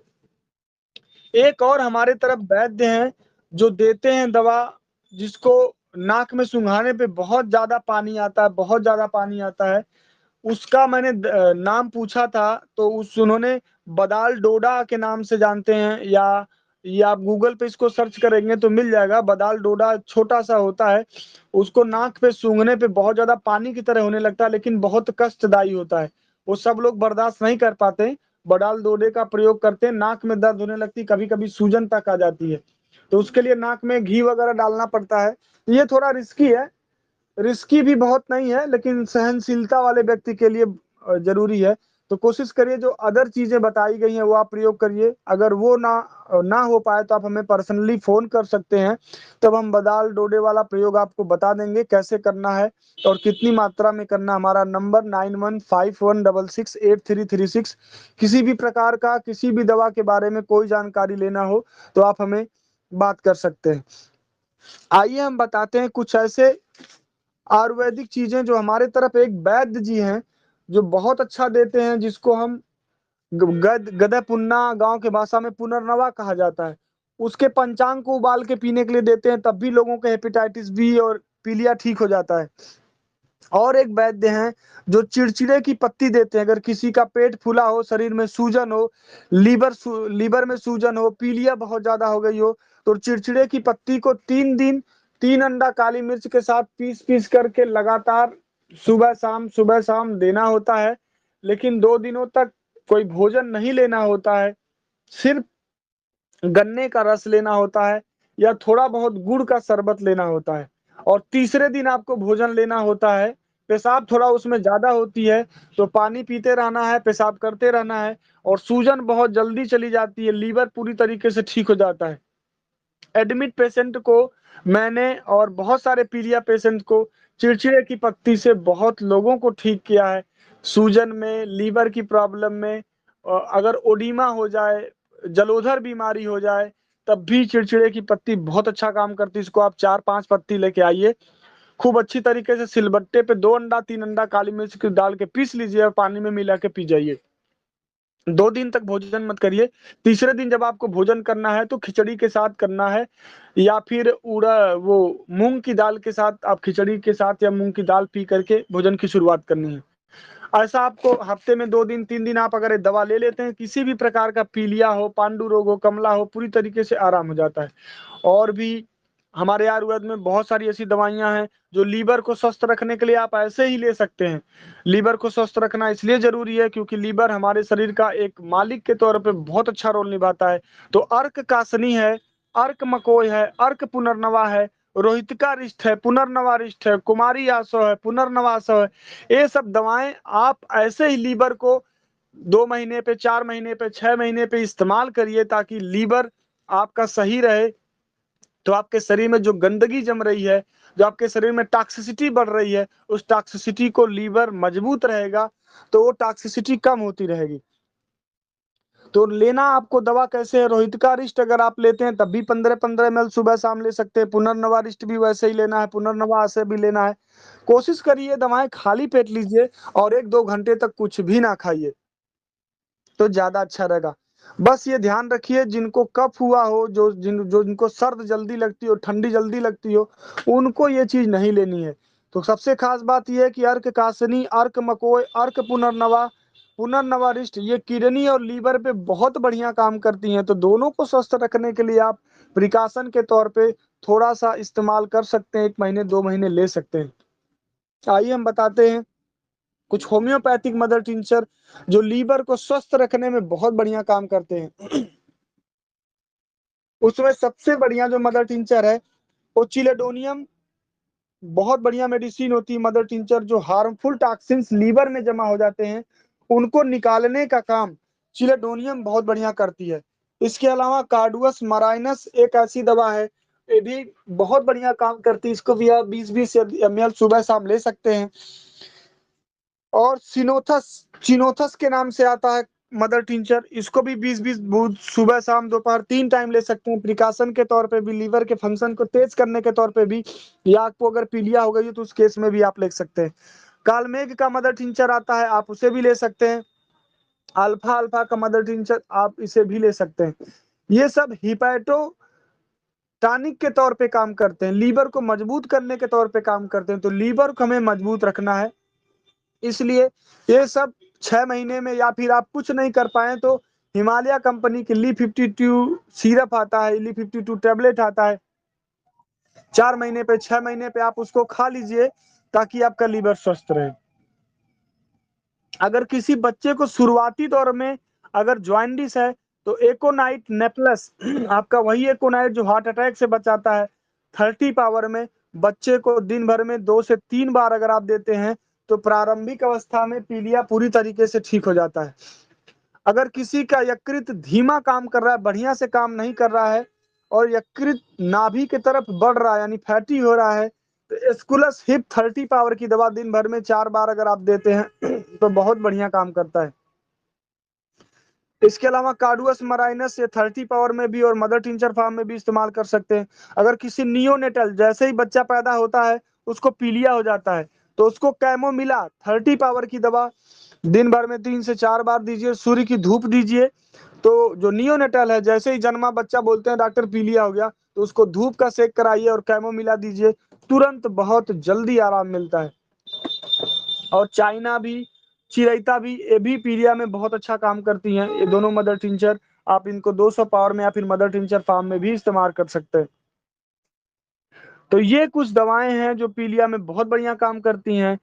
एक और हमारे तरफ वैद्य हैं जो देते हैं दवा, जिसको नाक में सूंघाने पे बहुत ज्यादा पानी आता है, बहुत ज्यादा पानी आता है। उसका मैंने नाम पूछा था तो उन्होंने बदाल डोडा के नाम से जानते हैं, या आप गूगल पे इसको सर्च करेंगे तो मिल जाएगा। बदाल डोडा छोटा सा होता है, उसको नाक पे सूंघने पे बहुत ज्यादा पानी की तरह होने लगता है, लेकिन बहुत कष्टदायी होता है। वो सब लोग बर्दाश्त नहीं कर पाते, बदाल डोडे का प्रयोग करते हैं, नाक में दर्द होने लगती, कभी कभी सूजन तक आ जाती है, तो उसके लिए नाक में घी वगैरह डालना पड़ता है। ये थोड़ा रिस्की है, रिस्की भी बहुत नहीं है, लेकिन सहनशीलता वाले व्यक्ति के लिए जरूरी है। तो कोशिश करिए जो अदर चीजें बताई गई हैं वो आप प्रयोग करिए। अगर वो ना हो पाए तो आप हमें पर्सनली फोन कर सकते हैं, तब हम बदाल डोडे वाला प्रयोग आपको बता देंगे कैसे करना है और कितनी मात्रा में करना। हमारा नंबर 9151668336। किसी भी प्रकार का किसी भी दवा के बारे में कोई जानकारी लेना हो तो आप हमें बात कर सकते हैं। आइए हम बताते हैं कुछ ऐसे आयुर्वेदिक चीजें जो हमारे तरफ एक वैद्य जी हैं जो बहुत अच्छा देते हैं, जिसको हम गदे पुन्ना गांव के भाषा में पुनर्नवा कहा जाता है। उसके पंचांग को उबाल के पीने के लिए देते हैं, तब भी लोगों के हेपेटाइटिस बी और पीलिया ठीक हो जाता है। और एक वैद्य हैं जो चिड़चिड़े की पत्ती देते हैं। अगर किसी का पेट फूला हो, शरीर में सूजन हो, लीवर में सूजन हो, पीलिया बहुत ज्यादा हो गई हो, तो चिड़चिड़े की पत्ती को 3 दिन 3 अंडा काली मिर्च के साथ पीस पीस करके लगातार सुबह शाम देना होता है। लेकिन 2 दिनों तक कोई भोजन नहीं लेना होता है, सिर्फ गन्ने का रस लेना होता है या थोड़ा बहुत गुड़ का शरबत लेना होता है। और तीसरे दिन आपको भोजन लेना होता है। पेशाब थोड़ा उसमें ज्यादा होती है तो पानी पीते रहना है, पेशाब करते रहना है, और सूजन बहुत जल्दी चली जाती है, लीवर पूरी तरीके से ठीक हो जाता है। एडमिट पेशेंट को मैंने और बहुत सारे पीलिया पेशेंट को चिड़चिड़े की पत्ती से बहुत लोगों को ठीक किया है। सूजन में, लीवर की प्रॉब्लम में, अगर ओडीमा हो जाए, जलोधर बीमारी हो जाए, तब भी चिड़चिड़े की पत्ती बहुत अच्छा काम करती है। इसको आप 4-5 पत्ती लेके आइए, खूब अच्छी तरीके से सिलबट्टे पे 2 अंडा 3 अंडा काली मिर्च की डाल के पीस लीजिए और पानी में मिला के पी जाइए। 2 दिन तक भोजन मत करिए। तीसरे दिन जब आपको भोजन करना है तो खिचड़ी के साथ करना है, या फिर वो मूंग की दाल के साथ आप खिचड़ी के साथ या मूंग की दाल पी करके भोजन की शुरुआत करनी है। ऐसा आपको हफ्ते में 2 दिन 3 दिन आप अगर दवा ले लेते हैं, किसी भी प्रकार का पीलिया हो, पांडु रोग हो, कमला हो, पूरी तरीके से आराम हो जाता है। और भी हमारे आयुर्वेद में बहुत सारी ऐसी दवाइयां हैं जो लीवर को स्वस्थ रखने के लिए आप ऐसे ही ले सकते हैं। लीवर को स्वस्थ रखना इसलिए जरूरी है क्योंकि लीवर हमारे शरीर का एक मालिक के तौर पे बहुत अच्छा रोल निभाता है। तो अर्क कासनी है, अर्क मकोय है, अर्क पुनर्नवा है, रोहितका रिष्ट है, पुनर्नवा रिष्ट है, कुमारी आसो है, पुनर्नवासो है। ये सब दवाएं आप ऐसे ही लीवर को 2 महीने पे, 4 महीने पे, 6 महीने पे इस्तेमाल करिए ताकि लीवर आपका सही रहे। तो आपके शरीर में जो गंदगी जम रही है, जो आपके शरीर में टॉक्सिसिटी बढ़ रही है, उस टॉक्सिसिटी को लीवर मजबूत रहेगा तो वो टॉक्सिसिटी कम होती रहेगी। तो लेना आपको दवा कैसे है, रोहित का रिष्ट अगर आप लेते हैं तब भी 15-15 ml सुबह शाम ले सकते हैं। पुनर्नवा रिष्ट भी वैसे ही लेना है, पुनर्नवा से भी लेना है। कोशिश करिए दवाएं खाली पेट लीजिए और 1-2 घंटे तक कुछ भी ना खाइए तो ज्यादा अच्छा रहेगा। बस ये ध्यान रखिए जिनको कफ हुआ हो, जिनको सर्द जल्दी लगती हो, ठंडी जल्दी लगती हो, उनको ये चीज नहीं लेनी है। तो सबसे खास बात यह है कि अर्क कासनी, अर्क मकोय, अर्क पुनर्नवा, पुनर्नवा रिष्ट ये किडनी और लीवर पे बहुत बढ़िया काम करती हैं। तो दोनों को स्वस्थ रखने के लिए आप प्रिकॉशन के तौर पे थोड़ा सा इस्तेमाल कर सकते हैं, 1 महीने 2 महीने ले सकते हैं। आइए हम बताते हैं कुछ होम्योपैथिक मदर टिंचर जो लीवर को स्वस्थ रखने में बहुत बढ़िया काम करते हैं। उसमें सबसे बढ़िया जो मदर टिंचर है वो चिलेडोनियम, बहुत बढ़िया मेडिसिन होती है मदर टिंचर। जो हार्मफुल टॉक्सिन्स लीवर में जमा हो जाते हैं उनको निकालने का काम चिलेडोनियम बहुत बढ़िया करती है। इसके अलावा कार्डुअस मराइनस एक ऐसी दवा है, ये भी बहुत बढ़िया काम करती है। इसको भी आप 20-20 ml सुबह शाम ले सकते हैं। और सिनोथस, चिनोथस के नाम से आता है मदर टिंचर, इसको भी 20-20 बूंद सुबह शाम दोपहर 3 टाइम ले सकते हैं। प्रिकॉशन के तौर पे भी, लीवर के फंक्शन को तेज करने के तौर पे भी, या आपको अगर पीलिया हो गई है तो उस केस में भी आप ले सकते हैं। कालमेघ का मदर टिंचर आता है, आप उसे भी ले सकते हैं। अल्फा अल्फा का मदर टिंचर आप इसे भी ले सकते हैं। ये सब हिपैटो टॉनिक के तौर पे काम करते हैं, लीवर को मजबूत करने के तौर पे काम करते हैं। तो लीवर को हमें मजबूत रखना है, इसलिए ये सब 6 महीने में, या फिर आप कुछ नहीं कर पाए तो हिमालय कंपनी की ली-52 सिरप आता है, ली-52 टेबलेट आता है। 4 महीने पे 6 महीने पे आप उसको खा लीजिए ताकि आपका लीवर स्वस्थ रहे। अगर किसी बच्चे को शुरुआती दौर में अगर ज्वाइंटिस है तो एकोनाइट नेप्लस आपका वही एकोनाइट जो हार्ट अटैक से बचाता है, 30 पावर में बच्चे को दिन भर में 2 से 3 बार अगर आप देते हैं तो प्रारंभिक अवस्था में पीलिया पूरी तरीके से ठीक हो जाता है। अगर किसी का यकृत धीमा काम कर रहा है, बढ़िया से काम नहीं कर रहा है और यकृत नाभि की तरफ बढ़ रहा है यानी फैटी हो रहा है, तो एस्कुलस हिप 30 पावर की दवा दिन भर में 4 बार अगर आप देते हैं तो बहुत बढ़िया काम करता है। इसके अलावा कार्डुअस मराइनस ये 30 पावर में भी और मदर टिंचर फार्म में भी इस्तेमाल कर सकते हैं। अगर किसी नियोनेटल जैसे ही बच्चा पैदा होता है उसको पीलिया हो जाता है तो उसको कैमोमिला 30 पावर की दवा दिन भर में 3 से 4 बार दीजिए, सूर्य की धूप दीजिए। तो जो नियोनेटल है, जैसे ही जन्मा बच्चा बोलते हैं डॉक्टर पीलिया हो गया, तो उसको धूप का सेक कराइए और कैमोमिला दीजिए, तुरंत बहुत जल्दी आराम मिलता है। और चाइना भी, चिरैता भी, ये भी पीलिया में बहुत अच्छा काम करती हैं। ये दोनों मदर टिंचर आप इनको 200 पावर में या फिर मदर टिंचर फार्म में भी इस्तेमाल कर सकते हैं। तो ये कुछ दवाएं हैं जो पीलिया में बहुत बढ़िया काम करती हैं।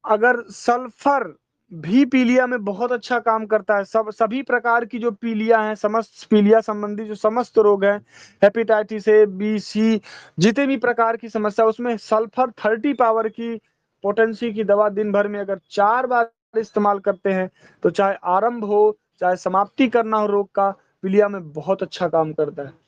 अगर सल्फर भी पीलिया में बहुत अच्छा काम करता है। सभी प्रकार की जो पीलिया हैं, समस्त पीलिया संबंधी जो समस्त रोग हैं, हेपेटाइटिस ए, बी, सी, जितने भी प्रकार की समस्या, उसमें सल्फर 30 पावर की पोटेंसी की दवा दिन भर में अगर 4 बार इस्तेमाल करते हैं तो चाहे आरंभ हो चाहे समाप्ति करना हो रोग का, पीलिया में बहुत अच्छा काम करता है।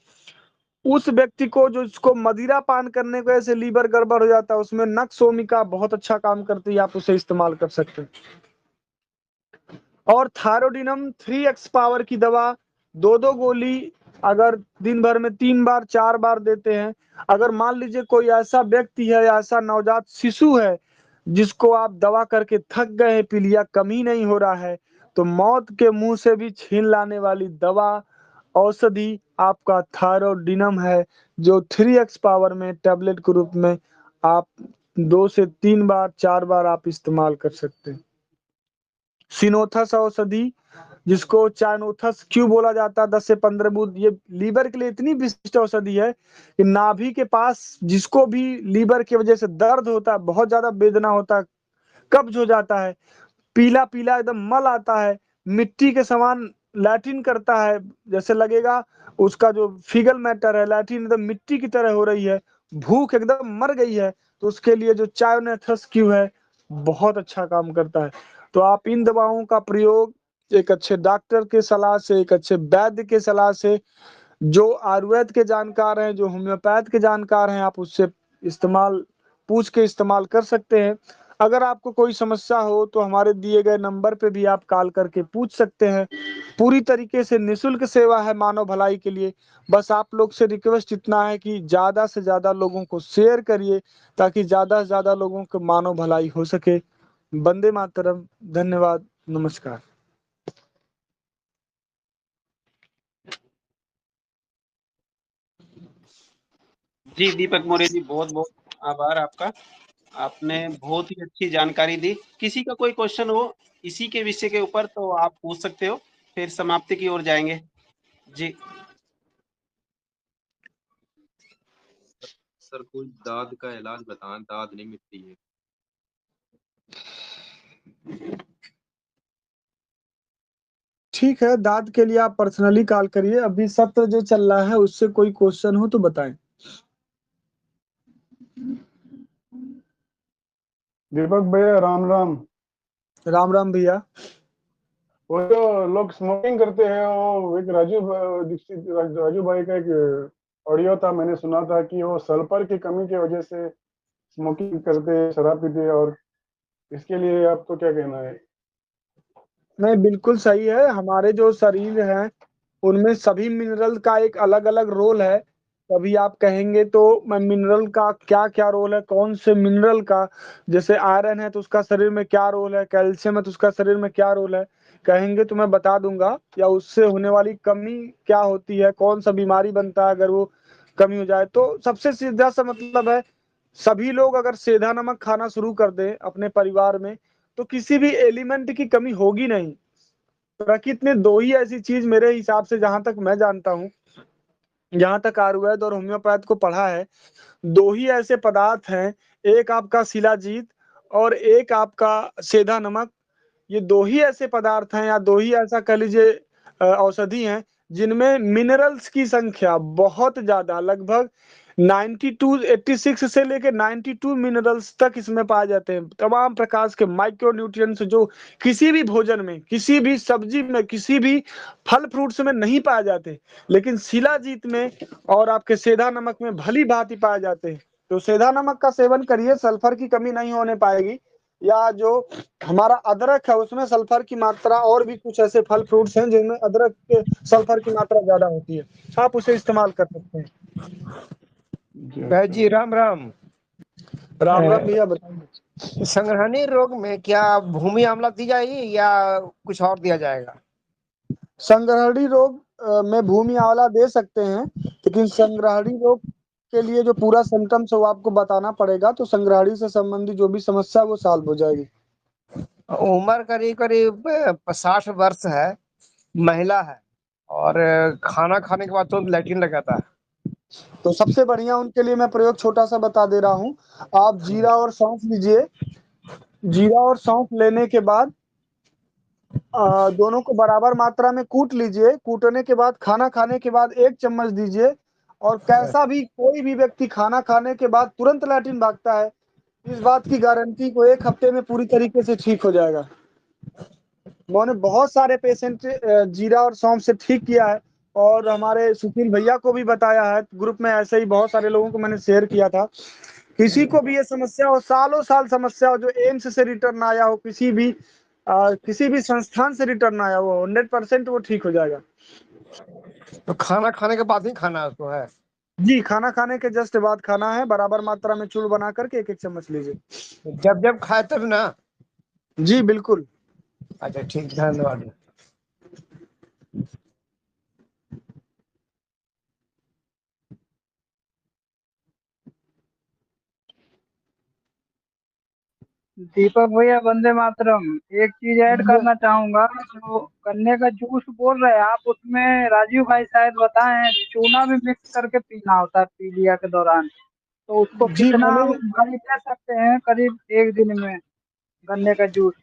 उस व्यक्ति को जो इसको मदिरा पान करने की वजह से लीवर गड़बड़ हो जाता है, उसमें नक्सोमिका बहुत अच्छा काम करती है, आप उसे इस्तेमाल कर सकते हैं। और थायरोडिनम 3x पावर की दवा 2-2 गोली अगर दिन भर में 3 बार 4 बार देते हैं। अगर मान लीजिए कोई ऐसा व्यक्ति है या ऐसा नवजात शिशु है जिसको आप दवा करके थक गए हैं, पीलिया कम ही नहीं हो रहा है, तो मौत के मुंह से भी छीन लाने वाली दवा औषधि आपका थायरोडिनम है, जो 3x पावर में टेबलेट के रूप में आप 2 से 3 बार 4 बार आप इस्तेमाल कर सकते हैं। सिनोथस औषधि, जिसको चाइनोथस क्यों बोला जाता है, 10 से 15 बूंद, ये लीवर के लिए इतनी विशिष्ट औषधि है कि नाभि के पास जिसको भी लीवर की वजह से दर्द होता है, बहुत ज्यादा वेदना होता है, कब्ज हो जाता है, पीला पीला एकदम मल आता है, मिट्टी के समान लैट्रिन करता है, जैसे लगेगा उसका जो फिगल मैटर है लैट्रिन एकदम मिट्टी की तरह हो रही है, भूख एकदम मर गई है, तो उसके लिए जो चायोनेथस क्यू है बहुत अच्छा काम करता है। तो आप इन दवाओं का प्रयोग एक अच्छे डॉक्टर के सलाह से, एक अच्छे वैद्य के सलाह से, जो आयुर्वेद के जानकार हैं, जो होम्योपैथ के जानकार हैं, आप उससे इस्तेमाल पूछ के इस्तेमाल कर सकते हैं। अगर आपको कोई समस्या हो तो हमारे दिए गए नंबर पे भी आप कॉल करके पूछ सकते हैं। पूरी तरीके से निःशुल्क सेवा है मानव भलाई के लिए। बस आप लोग से रिक्वेस्ट इतना है कि ज़्यादा से ज़्यादा लोगों को शेयर करिए ताकि ज़्यादा से ज़्यादा लोगों को मानव भलाई हो सके। वंदे मातरम। धन्यवाद। नमस्कार। जी दीपक मौर्य जी, बहुत बहुत आभार आपका। आपने बहुत ही अच्छी जानकारी दी। किसी का कोई क्वेश्चन हो इसी के विषय के ऊपर तो आप पूछ सकते हो, फिर समाप्ति की ओर जाएंगे। जी सर कोई दाद का इलाज बताएं, दाद नहीं मिटती है। ठीक है, दाद के लिए आप पर्सनली कॉल करिए। अभी सत्र जो चल रहा है उससे कोई क्वेश्चन हो तो बताएं। दीपक भैया राम राम। राम राम भैया। वो जो लोग स्मोकिंग करते हैं, वो एक दीक्षित राजू भाई का एक ऑडियो था, मैंने सुना था कि वो सल्फर की कमी की वजह से स्मोकिंग करते हैं, शराब पीते हैं, और इसके लिए आपको क्या कहना है? नहीं, बिल्कुल सही है। हमारे जो शरीर हैं उनमें सभी मिनरल का एक अलग अलग रोल है। कभी आप कहेंगे तो मैं मिनरल का क्या क्या रोल है, कौन से मिनरल का, जैसे आयरन है तो उसका शरीर में क्या रोल है, कैल्शियम है तो उसका शरीर में क्या रोल है, कहेंगे तो मैं बता दूंगा। या उससे होने वाली कमी क्या होती है, कौन सा बीमारी बनता है अगर वो कमी हो जाए। तो सबसे सीधा सा मतलब है, सभी लोग अगर सेंधा नमक खाना शुरू कर दें अपने परिवार में तो किसी भी एलिमेंट की कमी होगी नहीं। प्रकृति ने दो ही ऐसी चीज, मेरे हिसाब से जहां तक मैं जानता हूँ, जहां तक आयुर्वेद और होम्योपैथ को पढ़ा है, दो ही ऐसे पदार्थ हैं, एक आपका शिलाजीत और एक आपका सेंधा नमक। ये दो ही ऐसे पदार्थ हैं या दो ही ऐसा कह लीजिए औषधि हैं जिनमें मिनरल्स की संख्या बहुत ज्यादा, लगभग 92 86 से लेकर 92 मिनरल्स तक इसमें पाए जाते हैं। तमाम प्रकार के माइक्रोन्यूट्रिएंट्स जो किसी भी भोजन में, किसी भी सब्जी में, किसी भी फल फ्रूट्स में नहीं पाए जाते, लेकिन शिलाजीत में और आपके सेंधा नमक में भली भांति पाए जाते हैं। तो सेंधा नमक का सेवन करिए, सल्फर की कमी नहीं होने पाएगी। या जो हमारा अदरक है उसमें सल्फर की मात्रा, और भी कुछ ऐसे फल फ्रूट्स हैं जिनमें अदरक के सल्फर की मात्रा ज्यादा होती है, आप उसे इस्तेमाल कर सकते हैं। भाई जी राम राम। राम राम भैया, बताइए। संग्रहणी रोग में क्या भूमि आंवला दी जाएगी या कुछ और दिया जाएगा? संग्रहणी रोग में भूमि आंवला दे सकते हैं, लेकिन संग्रहणी रोग के लिए जो पूरा सिम्टम्स है वो आपको बताना पड़ेगा। तो संग्रहणी से संबंधित जो भी समस्या है वो सॉल्व हो जाएगी। उम्र करीब करीब 60 वर्ष है, महिला है, और खाना खाने के बाद तुरंत लैट्रिन लगाता है। तो सबसे बढ़िया उनके लिए मैं प्रयोग छोटा सा बता दे रहा हूँ। आप जीरा और सौंफ लीजिए। जीरा और सौंफ लेने के बाद दोनों को बराबर मात्रा में कूट लीजिए। कूटने के बाद खाना खाने के बाद 1 चम्मच दीजिए। और कैसा भी कोई भी व्यक्ति खाना खाने के बाद तुरंत लैट्रिन भागता है, इस बात की गारंटी को 1 हफ्ते में पूरी तरीके से ठीक हो जाएगा। मैंने बहुत सारे पेशेंट जीरा और सौंफ से ठीक किया है, और हमारे सुशील भैया को भी बताया है। ग्रुप में ऐसे ही बहुत सारे लोगों को मैंने शेयर किया था। किसी को भी ये समस्या हो, सालों साल समस्या हो, जो एम्स से रिटर्न आया हो, किसी भी संस्थान से रिटर्न आया हो, 100% वो ठीक हो जाएगा। तो खाना खाने के बाद ही खाना उसको है? जी, खाना खाने के जस्ट बाद खाना है। बराबर मात्रा में चूर्ण बना करके 1 1 चम्मच लीजिए। जब जब खाए तब ना? जी बिल्कुल। अच्छा ठीक, धन्यवाद। दीपक भैया वंदे मातरम। एक चीज ऐड करना चाहूंगा, जो गन्ने का जूस बोल रहे हैं आप, उसमें राजीव भाई शायद बताए हैं चूना भी मिक्स करके पीना होता है पीलिया के दौरान। तो उसको जी कितना मैंने हम भाई ले सकते हैं करीब एक दिन में गन्ने का जूस?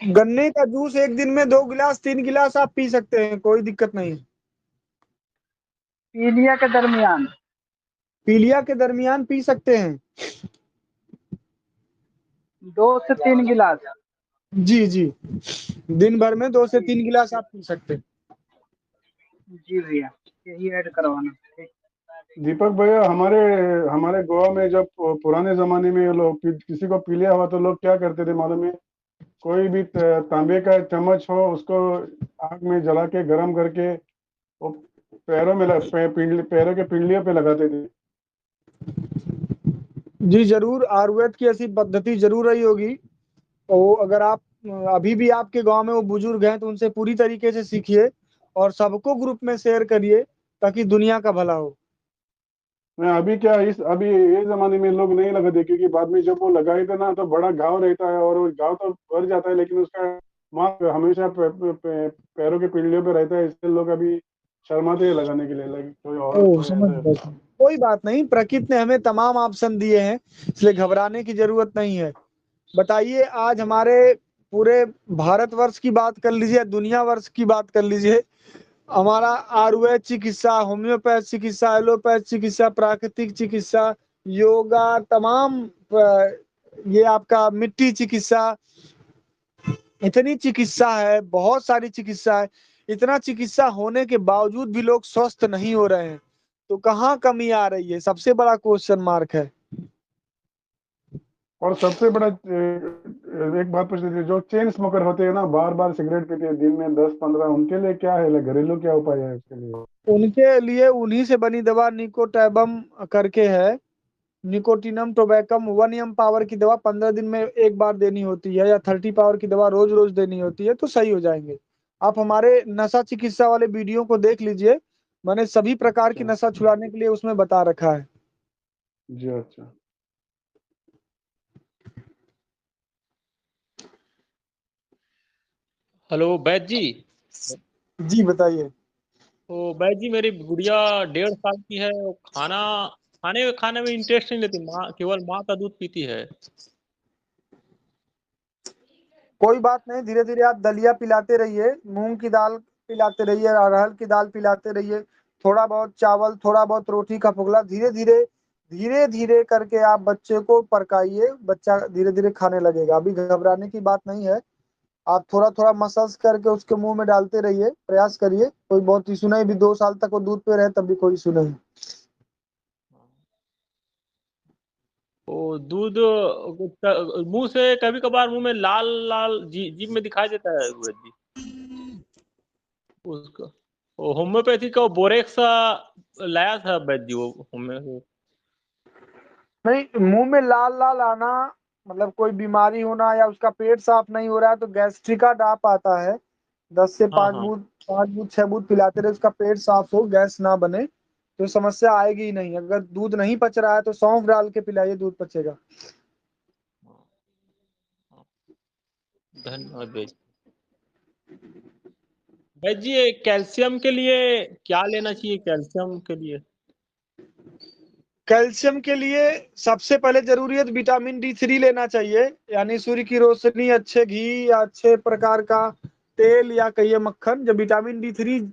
गन्ने का जूस एक दिन में 2 गिलास 3 गिलास आप पी सकते हैं, कोई दिक्कत नहीं। पीलिया के दरमियान? पीलिया के दरमियान पी सकते हैं। 2 से 3 गिलास? जी जी, दिन भर में 2 से 3 गिलास आप पी सकते हैं। जी भैया, यही ऐड करवाना। ठीक। दीपक भैया, हमारे हमारे गोवा में जब पुराने जमाने में लोग किसी को पीलिया हुआ तो लोग क्या करते थे मालूम है? कोई भी तांबे का चम्मच हो, उसको आग में जला के गर्म करके वो पैरों के पिंडलियों पे लगाते थे। जी जरूर, आयुर्वेद की ऐसी पद्धति जरूर रही होगी। तो अगर आप अभी भी आपके गांव में वो बुजुर्ग हैं तो उनसे पूरी तरीके से सीखिए और सबको ग्रुप में शेयर करिए, ताकि दुनिया का भला हो। मैं अभी ये जमाने में लोग नहीं लगाते, क्योंकि बाद में जब वो लगाए थे ना तो बड़ा घाव रहता है, और वो घाव तो भर जाता है लेकिन उसका मार्क हमेशा पैरों के पिंडलियों पे रहता है, इसलिए लोग अभी शर्माते हैं लगाने के लिए। लगे कोई और ओह, कोई समझ ऐसे। गया। कोई बात नहीं, प्रकृति ने हमें तमाम ऑप्शन दिए हैं, इसलिए घबराने की जरूरत नहीं है। बताइए, आज हमारे पूरे भारतवर्ष की बात कर लीजिए, दुनिया वर्ष की बात कर लीजिए, हमारा आयुर्वेद चिकित्सा, होम्योपैथ चिकित्सा, एलोपैथ चिकित्सा, प्राकृतिक चिकित्सा, योगा, तमाम ये आपका मिट्टी चिकित्सा, इतनी चिकित्सा है, बहुत सारी चिकित्सा है। इतना चिकित्सा होने के बावजूद भी लोग स्वस्थ नहीं हो रहे हैं, तो कहाँ कमी आ रही है? सबसे बड़ा क्वेश्चन मार्क है। और सबसे बड़ा एक बात पूछ लीजिए, जो चेन स्मोकर होते हैं ना, बार बार सिगरेट पीते हैं दिन में 10-15, उनके लिए क्या है, घरेलू क्या उपाय है उसके लिए? उनके लिए उन्हीं से बनी दवा निकोटैबम करके है, निकोटिनम टोबैकम 1 एम पावर की दवा 15 दिन में एक बार देनी होती है, या 30 पावर की दवा रोज रोज देनी होती है, तो सही हो जाएंगे। आप हमारे नशा चिकित्सा वाले वीडियो को देख लीजिए, मैंने सभी प्रकार की अच्छा नशा छुड़ाने के लिए उसमें बता रखा है। जी, अच्छा। हेलो वैद जी। जी बताइए। तो वैद जी, मेरी गुड़िया 1.5 साल की है। वो खाने में इंटरेस्ट नहीं लेती, केवल माँ का दूध पीती है। कोई बात नहीं, धीरे धीरे आप दलिया पिलाते रहिए, मूंग की दाल पिलाते रहिए, अरहर की दाल पिलाते रहिए, थोड़ा बहुत चावल, थोड़ा बहुत रोटी का पुगला, धीरे धीरे करके आप बच्चे को पकाइए, बच्चा धीरे धीरे खाने लगेगा। अभी घबराने की बात नहीं है, आप थोड़ा थोड़ा मसाज करके उसके मुंह में डालते रहिए, प्रयास करिए, कोई बहुत इशू नहीं। भी 2 साल तक वो दूध पे रहे तब भी कोई इशू नहीं। वो दूध मुंह से कभी कभार मुंह में लाल लाल जीभ में दिखाई देता है वैद जी उसको। वो होम्योपैथी का बोरेक्स लाया था वैद जी, वो होम्यो। नहीं, मुंह में लाल लाल आना मतलब कोई बीमारी होना, या उसका पेट साफ नहीं हो रहा है, तो गैस्ट्रिका डाप आता है, 10 से हाँ 5 हाँ। बूंद 5 बूंद 6 बूंद पिलाते रहे, उसका पेट साफ हो, गैस ना बने, तो समस्या आएगी ही नहीं। अगर दूध नहीं पच रहा है तो सौंफ डाल के पिलाइए, दूध पचेगा। धन्यवाद वैद जी। वैद जी, ये कैल्शियम के लिए क्या लेना चाहिए? कैल्शियम के लिए कैल्शियम के लिए सबसे पहले जरूरी है तो विटामिन D3 लेना चाहिए, यानी सूर्य की रोशनी, अच्छे घी या अच्छे प्रकार का तेल या कहिए मक्खन। जब विटामिन D3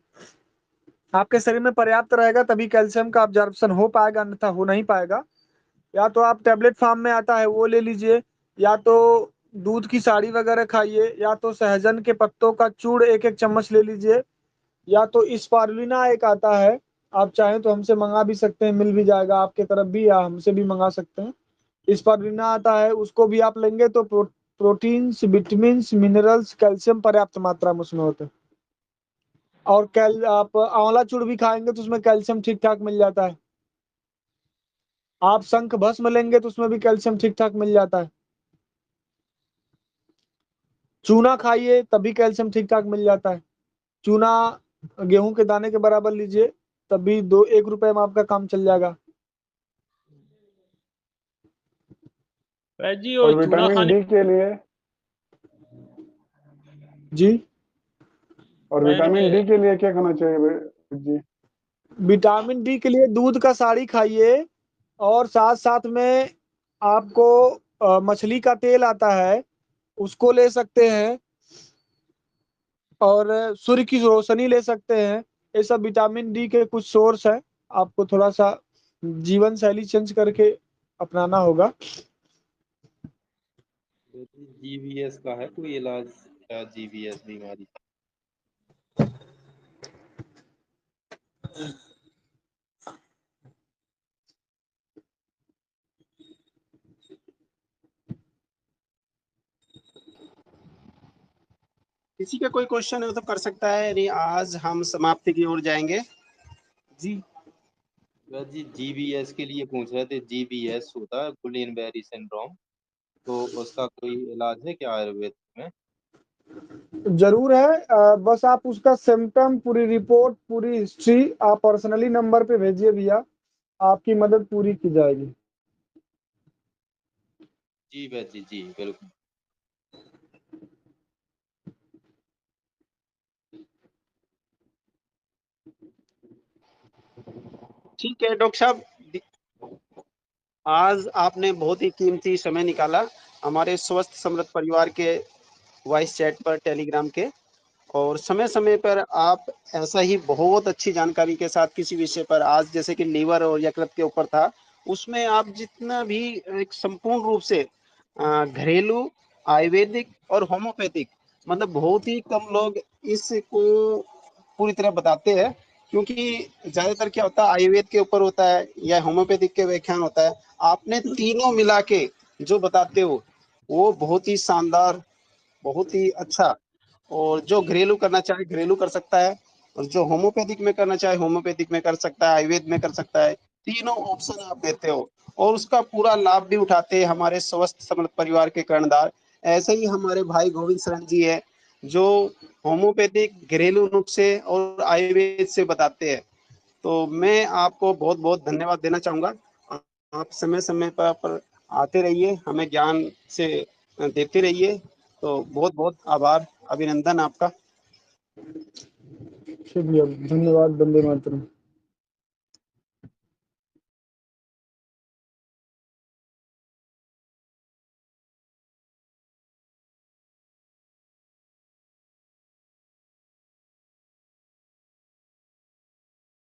आपके शरीर में पर्याप्त रहेगा तभी कैल्शियम का अब्जॉर्प्शन हो पाएगा, अन्यथा हो नहीं पाएगा। या तो आप टैबलेट फॉर्म में आता है वो ले लीजिए, या तो दूध की साड़ी वगैरह खाइए, या तो सहजन के पत्तों का चूर्ण 1-1 चम्मच ले लीजिए, या तो स्पारुलिना एक आता है, आप चाहें तो हमसे मंगा भी सकते हैं, मिल भी जाएगा आपके तरफ भी, या हमसे भी मंगा सकते हैं। स्पारुलिना आता है, उसको भी आप लेंगे तो प्रोटीन्स, विटामिन, मिनरल्स, कैल्शियम पर्याप्त मात्रा में उसमें होते हैं। और आप आंवला चूर्ण भी खाएंगे तो उसमें कैल्शियम ठीक ठाक मिल जाता है। आप शंख भस्म लेंगे तो उसमें भी कैल्शियम ठीक ठाक मिल जाता है। चूना खाइए तभी कैल्शियम ठीक ठाक मिल जाता है। चूना गेहूं के दाने के बराबर लीजिए, तभी 1 रुपए में आपका काम चल जाएगा। वैद जी, वो और चूना विटामिन खाने डी के लिए, जी, और मैं विटामिन डी के लिए क्या करना चाहिए जी? विटामिन डी के लिए दूध का साड़ी खाइए, और साथ साथ में आपको मछली का तेल आता है उसको ले सकते हैं, और सूर्य की रोशनी ले सकते हैं। ये सब विटामिन डी के कुछ सोर्स हैं, आपको थोड़ा सा जीवन शैली चेंज करके अपनाना होगा। जीवीएस का है कोई इलाज या जीवीएस बीमारी? किसी का कोई क्वेश्चन हो तो कर सकता है, नहीं आज हम समाप्ति की ओर जाएंगे। जी वैद जी, जीवीएस के लिए पूछ रहे थे। जीवीएस होता है गुलिन बेरी सिंड्रोम, तो उसका कोई इलाज है क्या आयुर्वेद में? जरूर है, बस आप उसका सिम्टम, पूरी रिपोर्ट, पूरी हिस्ट्री आप पर्सनली नंबर पे भेजिए भैया, आपकी मदद पूरी की जाएगी। जी वैद जी, जी बिल्कुल। ठीक है डॉक्टर साहब, आज आपने बहुत ही कीमती समय निकाला हमारे स्वस्थ समृद्ध परिवार के वॉइस चैट पर, टेलीग्राम के। और समय समय पर आप ऐसा ही बहुत अच्छी जानकारी के साथ किसी विषय पर, आज जैसे कि लीवर और यकृत के ऊपर था, उसमें आप जितना भी एक संपूर्ण रूप से घरेलू, आयुर्वेदिक और होम्योपैथिक, मतलब बहुत ही कम लोग इसको पूरी तरह बताते हैं, क्योंकि ज्यादातर क्या होता है आयुर्वेद के ऊपर होता है या होम्योपैथिक के व्याख्यान होता है। आपने तीनों मिला के जो बताते हो वो बहुत ही शानदार, बहुत ही अच्छा। और जो घरेलू करना चाहे घरेलू कर सकता है, और जो होम्योपैथिक में करना चाहे होम्योपैथिक में कर सकता है, आयुर्वेद में कर सकता है। तीनों ऑप्शन आप देते हो और उसका पूरा लाभ भी उठाते हैं हमारे स्वस्थ समृद्ध परिवार के कर्णधार। ऐसे ही हमारे भाई गोविंद शरण जी है, जो होम्योपैथिक, घरेलू नुस्खे और आयुर्वेद से बताते हैं। तो मैं आपको बहुत बहुत धन्यवाद देना चाहूंगा। आप समय समय पर आते रहिए, हमें ज्ञान से देते रहिए। तो बहुत बहुत आभार, अभिनंदन आपका। शुक्रिया, धन्यवाद। वंदे मातरम।